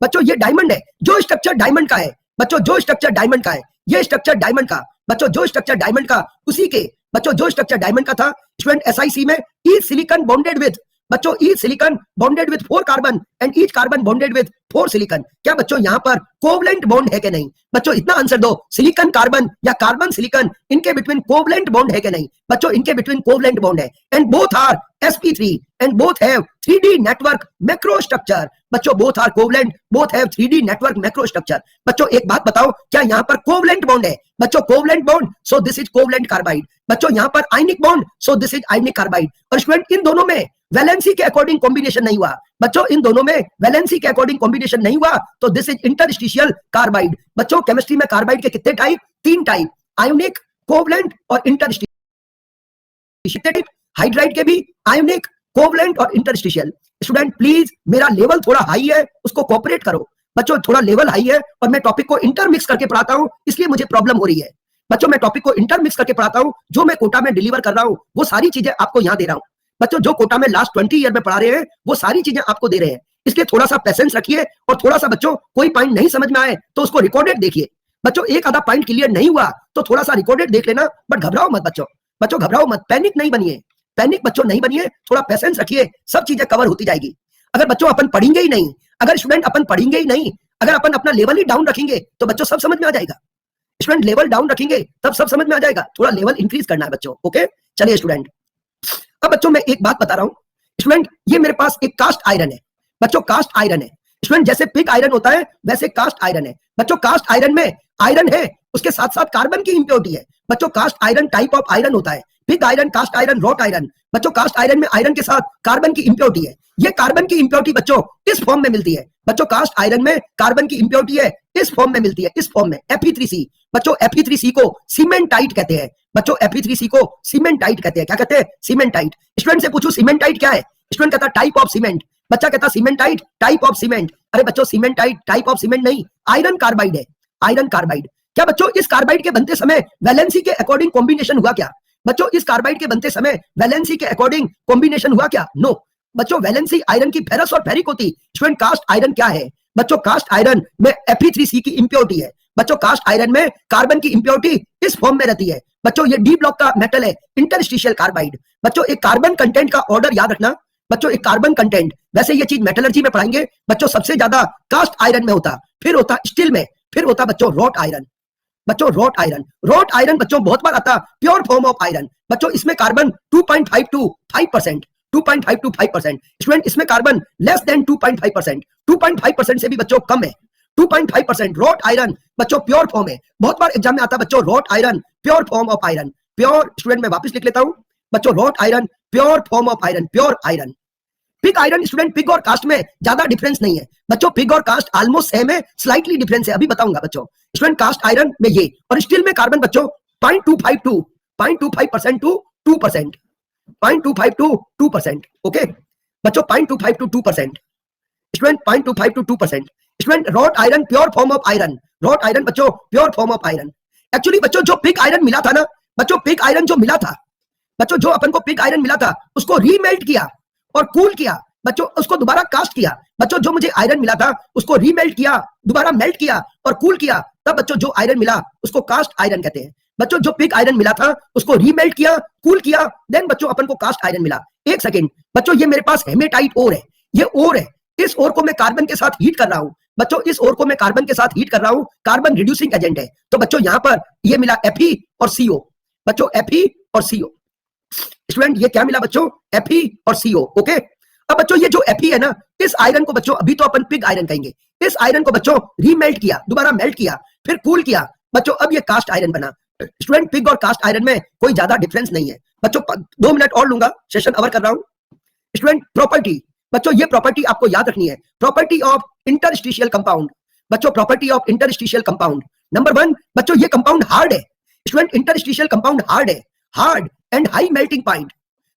Speaker 1: बच्चों ये डायमंड है, जो स्ट्रक्चर डायमंड का है। बच्चों जो स्ट्रक्चर डायमंड का है, ये स्ट्रक्चर डायमंड का। बच्चों जो स्ट्रक्चर डायमंड का उसी के, बच्चों जो स्ट्रक्चर डायमंड का था स्टूडेंट SiC में ईच सिलिकॉन बॉन्डेड विद, बच्चों each silicon bonded with 4 carbon and each carbon bonded with 4 silicon. क्या बच्चों यहाँ पर कोवलेंट बॉन्ड है कि नहीं? बच्चों इतना आंसर दो, सिलिकॉन कार्बन या कार्बन सिलिकॉन इनके बिटवीन कोवलेंट बॉन्ड है कि नहीं? बच्चों इनके बिटवीन कोवलेंट बॉन्ड है and both are sp3 and both have 3D network macro structure। बच्चों both are covalent, both have 3D network macro structure। बच्चों एक बात बताओ क्या यहाँ पर कोवलेंट बॉन्ड है? बच्चों covalent bond, so this is covalent carbide. बच्चों यहाँ पर ionic bond, so this is ionic carbide. और स्टूडेंट इन दोनों में वैलेंसी के अकॉर्डिंग कॉम्बिनेशन नहीं हुआ। बच्चों इन दोनों में वैलेंसी के अकॉर्डिंग कॉम्बिनेशन नहीं हुआ तो दिस इज इंटरस्टिशियल कार्बाइड। बच्चों केमिस्ट्री में कार्बाइड के कितने टाइप? 3 टाइप, आयोनिक, कोवलेंट और इंटरस्टिशियल। हाइड्राइड के भी आयोनिक, कोवलेंट और इंटरस्टिशियल। स्टूडेंट प्लीज मेरा लेवल थोड़ा हाई है, उसको कोऑपरेट करो। बच्चों थोड़ा लेवल हाई है और मैं टॉपिक को इंटरमिक्स करके पढ़ाता हूं, इसलिए मुझे प्रॉब्लम हो रही है। बच्चों मैं टॉपिक को इंटरमिक्स करके पढ़ाता हूं, जो मैं कोटा में डिलीवर कर रहा हूं वो सारी चीजें आपको यहाँ दे रहा हूं। बच्चों जो कोटा में लास्ट 20 ईयर में पढ़ा रहे हैं वो सारी चीजें आपको दे रहे हैं, इसलिए थोड़ा सा पेशेंस रखिए। और थोड़ा सा बच्चों कोई पॉइंट नहीं समझ में आए तो उसको रिकॉर्डेड देखिए। बच्चों एक आधा पॉइंट क्लियर नहीं हुआ तो थोड़ा सा रिकॉर्डेड देख लेना, बट घबराओ मत बच्चों। बच्चों घबराओ मत, पैनिक नहीं बनिए, पैनिक बच्चों नहीं बनिए, थोड़ा पेशेंस रखिए, सब चीजें कवर होती जाएगी। अगर बच्चों अपन पढ़ेंगे ही नहीं, अगर स्टूडेंट अपन पढ़ेंगे ही नहीं, अगर अपन अपना लेवल ही डाउन रखेंगे तो बच्चों सब समझ में आ जाएगा। स्टूडेंट लेवल डाउन रखेंगे तब सब समझ में आ जाएगा, थोड़ा लेवल इंक्रीज करना है बच्चों। ओके चलिए स्टूडेंट, अब बच्चों मैं एक बात बता रहा हूं। स्टूडेंट ये मेरे पास एक कास्ट आयरन है। बच्चों कास्ट आयरन है स्टूडेंट, जैसे पिग आयरन होता है वैसे कास्ट आयरन है। बच्चों कास्ट आयरन में आयरन है, उसके साथ साथ कार्बन की इंप्योरिटी है। बच्चों cast iron type of iron होता है, pig iron, cast iron, wrought iron. बच्चों कास्ट आयरन में आयरन के साथ कार्बन की इंप्योरिटी है। ये कार्बन की इंप्योरिटी बच्चों इस फॉर्म में मिलती है। बच्चों कास्ट आयरन में कार्बन की इंप्योरिटी है, इस फॉर्म में मिलती है, इस फॉर्म में Fe3C। बच्चों Fe3C को सीमेंटाइट कहते हैं। बच्चों Fe3C को सीमेंटाइट कहते हैं। क्या कहते हैं? सीमेंटाइट। स्टूडेंट से पूछो सीमेंटाइट क्या है? स्टूडेंट कहता टाइप ऑफ सीमेंट। बच्चा कहता सीमेंटाइट टाइप ऑफ सीमेंट। अरे बच्चों सीमेंटाइट टाइप ऑफ सीमेंट नहीं, आयरन कार्बाइड है, आयरन कार्बाइड। क्या बच्चों इस कार्बाइड के बनते समय वैलेंसी के अकॉर्डिंग कॉम्बिनेशन हुआ क्या? बच्चों इस कार्बाइड के बनते समय वैलेंसी के अकॉर्डिंग कॉम्बिनेशन हुआ क्या? नो। बच्चों वैलेंसी आयरन की फेरस और फेरिक होती। स्टूडेंट कास्ट आयरन क्या है? बच्चों कास्ट आयरन में Fe3C की इंप्योरिटी है। बच्चों कास्ट आयरन में कार्बन की इंप्योरिटी इस फॉर्म में रहती है। बच्चों ये डी ब्लॉक का मेटल है इंटरस्टिशियल कार्बाइड। बच्चों एक कार्बन कंटेंट का ऑर्डर याद रखना। बच्चों एक कार्बन कंटेंट, वैसे ये चीज मेटलर्जी में पढ़ाएंगे बच्चों, सबसे ज्यादा कास्ट आयरन में होता, फिर होता स्टील में, फिर होता बच्चों रॉट आयरन। बच्चों रॉट आयरन बच्चों बहुत बार आता प्योर फॉर्म ऑफ आयरन। बच्चों इसमें कार्बन 2.5 to 5%, 2.5 to 5%। स्टूडेंट इसमें कार्बन लेस देन 2.5%, 2.5% से भी बच्चों कम है। 2.5% रॉट आयरन बच्चों प्योर फॉर्म है। बहुत बार एग्जाम में आता बच्चों rot iron pure form of iron. Pure student मैं वापस लिख लेता हूं बच्चों, rot iron pure form of iron, pure iron. Pig iron student, pig और कास्ट में ज्यादा डिफरेंस नहीं है बच्चों, पिग और कास्ट ऑलमोस्ट सेम है, स्लाइटली डिफरेंस है, अभी बताऊंगा बच्चों। स्टूडेंट कास्ट आयरन में ये, और स्टील में कार्बन बच्चों 0.25% to 2%, 0.25 to 2%, ओके बच्चों 0.25 to 2%, student 0.25 to 2%। Student wrought iron pure form of iron, wrought iron बच्चों pure form of iron. Actually बच्चों जो पिग आयरन मिला था ना बच्चों, पिग आयरन जो मिला था बच्चों, जो अपन को पिग आयरन मिला था उसको रीमेल्ट किया और कूल किया बच्चों, उसको दोबारा कास्ट किया बच्चों। जो मुझे आयरन मिला था उसको रीमेल्ट किया, दोबारा मेल्ट किया और कूल किया, तब बच्चों जो आयरन मिला उसको कास्ट आयरन कहते हैं। बच्चों जो पिग आयरन मिला था उसको रीमेल्ट किया, कूल किया, देन बच्चों अपन को कास्ट आयरन मिला। एक सेकंड बच्चों, ये मेरे पास हेमेटाइट ओर है, ये ओर है, इस ओर को मैं कार्बन के साथ हीट कर रहा हूं बच्चों, इस ओर को मैं कार्बन के साथ हीट कर रहा हूं, कार्बन रिड्यूसिंग एजेंट है। तो बच्चों यहां पर ये मिला Fe और CO बच्चों, Fe और CO। स्टूडेंट ये क्या मिला बच्चों, Fe और CO, ओके। अब बच्चों ये जो Fe है ना, इस आयरन को बच्चों अभी तो अपन पिग आयरन कहेंगे, इस आयरन को बच्चों रीमेल्ट किया, दोबारा मेल्ट किया, फिर कूल किया बच्चों, अब ये कास्ट आयरन बना। स्टूडेंट पिग और कास्ट आयरन में कोई ज्यादा डिफरेंस नहीं है बच्चों। 2 मिनट और लूंगा, सेशन कवर कर रहा हूं। स्टूडेंट प्रॉपर्टी बच्चों, ये प्रॉपर्टी आपको याद रखनी है, प्रॉपर्टी ऑफ इंटरस्टिशियल कंपाउंड बच्चों, property of interstitial compound. Number 1 बच्चों, ये कंपाउंड हार्ड है। स्टूडेंट इंटरस्टिशियल कंपाउंड हार्ड है, hard and high melting point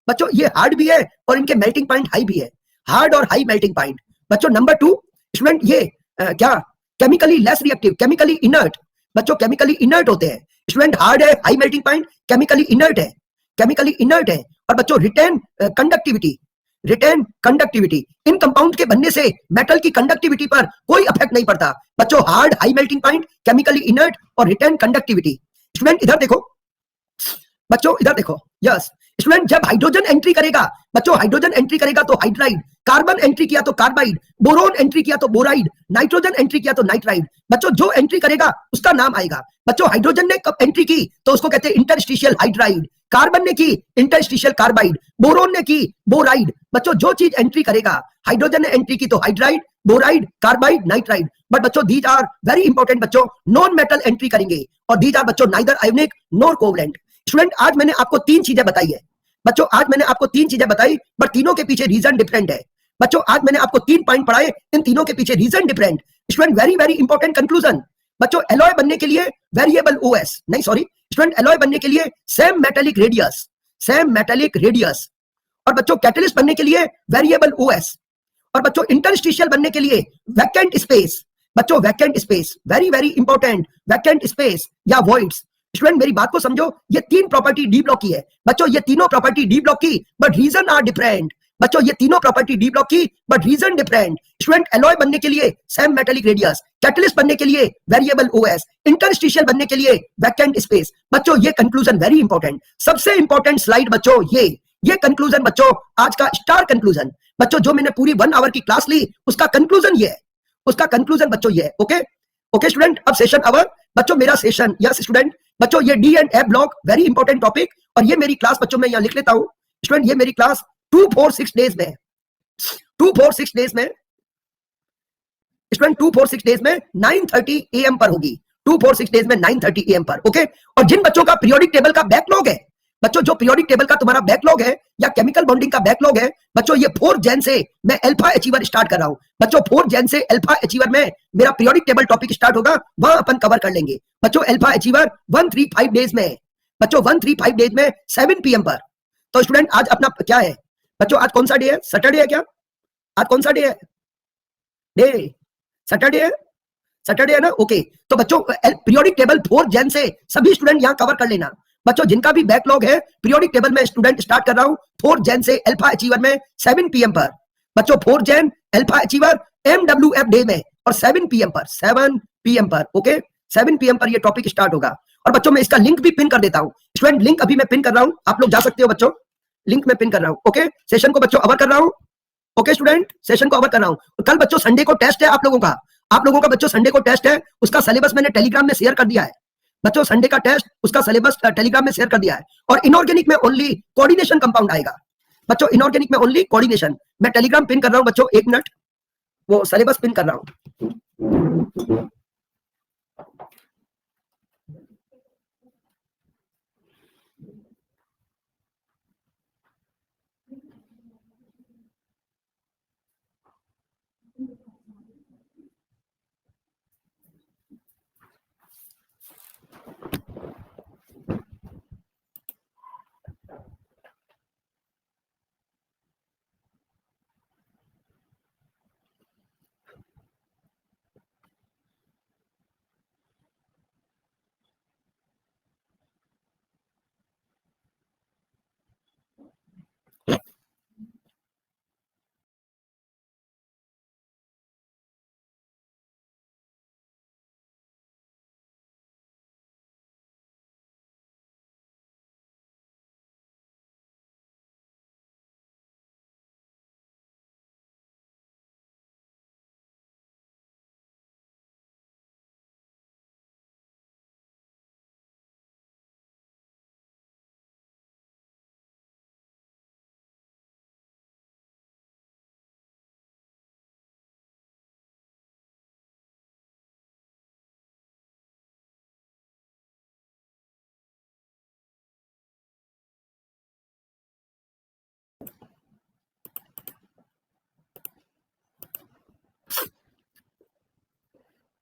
Speaker 1: बच्चों, ये हार्ड भी है और इनके मेल्टिंग पॉइंट हाई भी है, हार्ड और हाई मेल्टिंग पॉइंट बच्चों। नंबर 2 स्टूडेंट ये क्या chemically less reactive, chemically inert बच्चों, केमिकली इनर्ट होते हैं। स्टूडेंट हार्ड है, high melting point, chemically inert है, केमिकली इनर्ट है। और बच्चों रिटेन कंडक्टिविटी, रिटेन कंडक्टिविटी, इन कंपाउंड के बनने से मेटल की कंडक्टिविटी पर कोई इफेक्ट नहीं पड़ता बच्चों। Hard, high melting point, chemically inert और रिटेन कंडक्टिविटी। स्टूडेंट इधर देखो बच्चों, इधर देखो, यस स्टूडेंट, जब हाइड्रोजन एंट्री करेगा बच्चों, हाइड्रोजन एंट्री करेगा तो हाइड्राइड, कार्बन एंट्री किया तो कार्बाइड, बोरोन एंट्री किया तो बोराइड, नाइट्रोजन एंट्री किया तो नाइट्राइड बच्चों। जो एंट्री करेगा उसका नाम आएगा बच्चों। हाइड्रोजन ने कब एंट्री की तो उसको कहते हैं इंटरस्टिशियल हाइड्राइड, कार्बन ने की इंटरस्टिशियल कार्बाइड, बोरोन ने की बोराइड बच्चों। जो चीज एंट्री करेगा, हाइड्रोजन ने एंट्री की तो hydride, boride, carbide, nitride. But बच्चों दीज आर वेरी इंपॉर्टेंट बच्चों, नॉन मेटल एंट्री करेंगे और दीज आर बच्चों neither ionic nor covalent. Student आज मैंने आपको 3 चीजें बताई है बच्चों, आज मैंने आपको 3 चीजें बताई, बट तीनों के पीछे रीजन डिफरेंट है बच्चों। आज मैंने आपको 3 पॉइंट पढ़ाए, इन तीनों के पीछे reason different. Student very very important conclusion बच्चों, एलॉय बनने के लिए वेरिएबल OS नहीं, सॉरी स्टूडेंट, एलॉय बनने के लिए same metallic radius, same metallic radius. और बच्चों कैटलिस्ट बनने के लिए वेरिएबल OS। और बच्चों इंटरस्टिशियल बनने के लिए वैकेंट स्पेस बच्चों, vacant space very very important, vacant space या वॉइड्स। स्टूडेंट मेरी बात को समझो, ये 3 प्रॉपर्टी डी ब्लॉक की है बच्चों, ये तीनों प्रॉपर्टी डी ब्लॉक की, बट रीजन आर डिफरेंट बच्चों। ये तीनों प्रॉपर्टी डी ब्लॉक की, but reason different. Student alloy बनने के लिए सेम मेटेलिक रेडियस, कैटलिस्ट बनने के लिए वेरिएबल OS, इंटरस्टिशियल बनने के लिए वैकेंट स्पेस बच्चों। ये कंक्लूजन वेरी इंपॉर्टेंट, सबसे इंपॉर्टेंट स्लाइड बच्चों, ये कंक्लूजन बच्चों, आज का स्टार कंक्लूजन बच्चों, जो मैंने पूरी 1 आवर की क्लास ली उसका कंक्लूजन ये है, उसका कंक्लूजन बच्चों ये है, ओके ओके स्टूडेंट। अब सेशन अवर बच्चों, मेरा सेशन, यस स्टूडेंट बच्चों, ये D and F block very important topic, और ये मेरी क्लास बच्चों मैं यहां लिख लेता हूं स्टूडेंट, ये मेरी क्लास 246 डेज में, 246 डेज में स्टूडेंट, 246 डेज में 9:30 AM पर होगी, 246 डेज में 9:30 AM पर, ओके। और जिन बच्चों का पीरियोडिक टेबल का बैकलॉग है बच्चों, जो पीरियोडिक टेबल का तुम्हारा बैकलॉग है या केमिकल बॉन्डिंग का बैकलॉग है बच्चों, ये 4 जैन से मैं अल्फा अचीवर स्टार्ट कर रहा हूं बच्चों। 4 जैन से अल्फा अचीवर में मेरा पीरियोडिक टेबल टॉपिक स्टार्ट होगा, वहां अपन कवर कर लेंगे बच्चों। अल्फा अचीवर 135 डेज में बच्चों, 135 डेज में 7 PM पर। तो स्टूडेंट आज अपना क्या है बच्चों, आज कौन सा डे है, सैटरडे है क्या, आज कौन सा डे है, डे सैटरडे है, सैटरडे है ना, ओके। तो बच्चों पीरियोडिक टेबल 4 जैन से सभी स्टूडेंट यहां कवर कर लेना बच्चों। जिनका भी बैकलॉग है पीरियोडिक टेबल में स्टूडेंट स्टार्ट कर रहा हूं 4 जैन से अल्फा अचीवर में 7 PM पर बच्चों। 4 Jain alpha achiever MWF day में और 7 PM पर, 7 PM पर, ओके 7 PM पर ये टॉपिक स्टार्ट होगा। और बच्चों मैं इसका लिंक भी पिन कर देता हूँ। स्टूडेंट लिंक अभी मैं पिन कर रहा हूँ, आप लोग जा सकते हो बच्चों, लिंक में पिन कर रहा हूँ। ओके, सेशन को बच्चों अवर कर रहा हूँ। ओके स्टूडेंट, सेशन को अवर कर रहा हूँ। कल बच्चों संडे को टेस्ट है आप लोगों का बच्चों संडे को टेस्ट है, उसका सिलेबस मैंने टेलीग्राम में शेयर कर दिया है। बच्चों संडे का टेस्ट, उसका सिलेबस टेलीग्राम में शेयर कर दिया है। और इनऑर्गेनिक में ओनली कोऑर्डिनेशन कंपाउंड आएगा बच्चों, इनऑर्गेनिक में ओनली कोऑर्डिनेशन। मैं टेलीग्राम पिन कर रहा हूँ बच्चों, 1 मिनट, वो सिलेबस पिन कर रहा हूँ।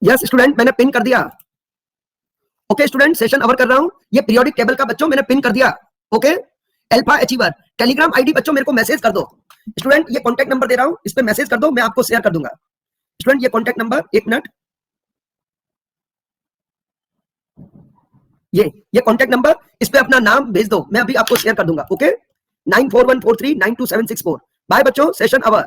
Speaker 1: यस स्टूडेंट, मैंने पिन कर दिया। ओके स्टूडेंट, सेशन अवर कर रहा हूं। ये पीरियोडिक टेबल का बच्चों मैंने पिन कर दिया। Okay, alpha achiever Telegram ID बच्चों मेरे को मैसेज कर दो। स्टूडेंट ये कॉन्टैक्ट नंबर दे रहा हूं, इस पे मैसेज कर दो, मैं आपको शेयर कर दूंगा। स्टूडेंट ये कॉन्टैक्ट नंबर, 1 मिनट, ये कॉन्टैक्ट नंबर, इस पे अपना नाम भेज दो, मैं अभी आपको शेयर कर दूंगा। ओके, 9414392764। बाय बच्चों, सेशन अवर।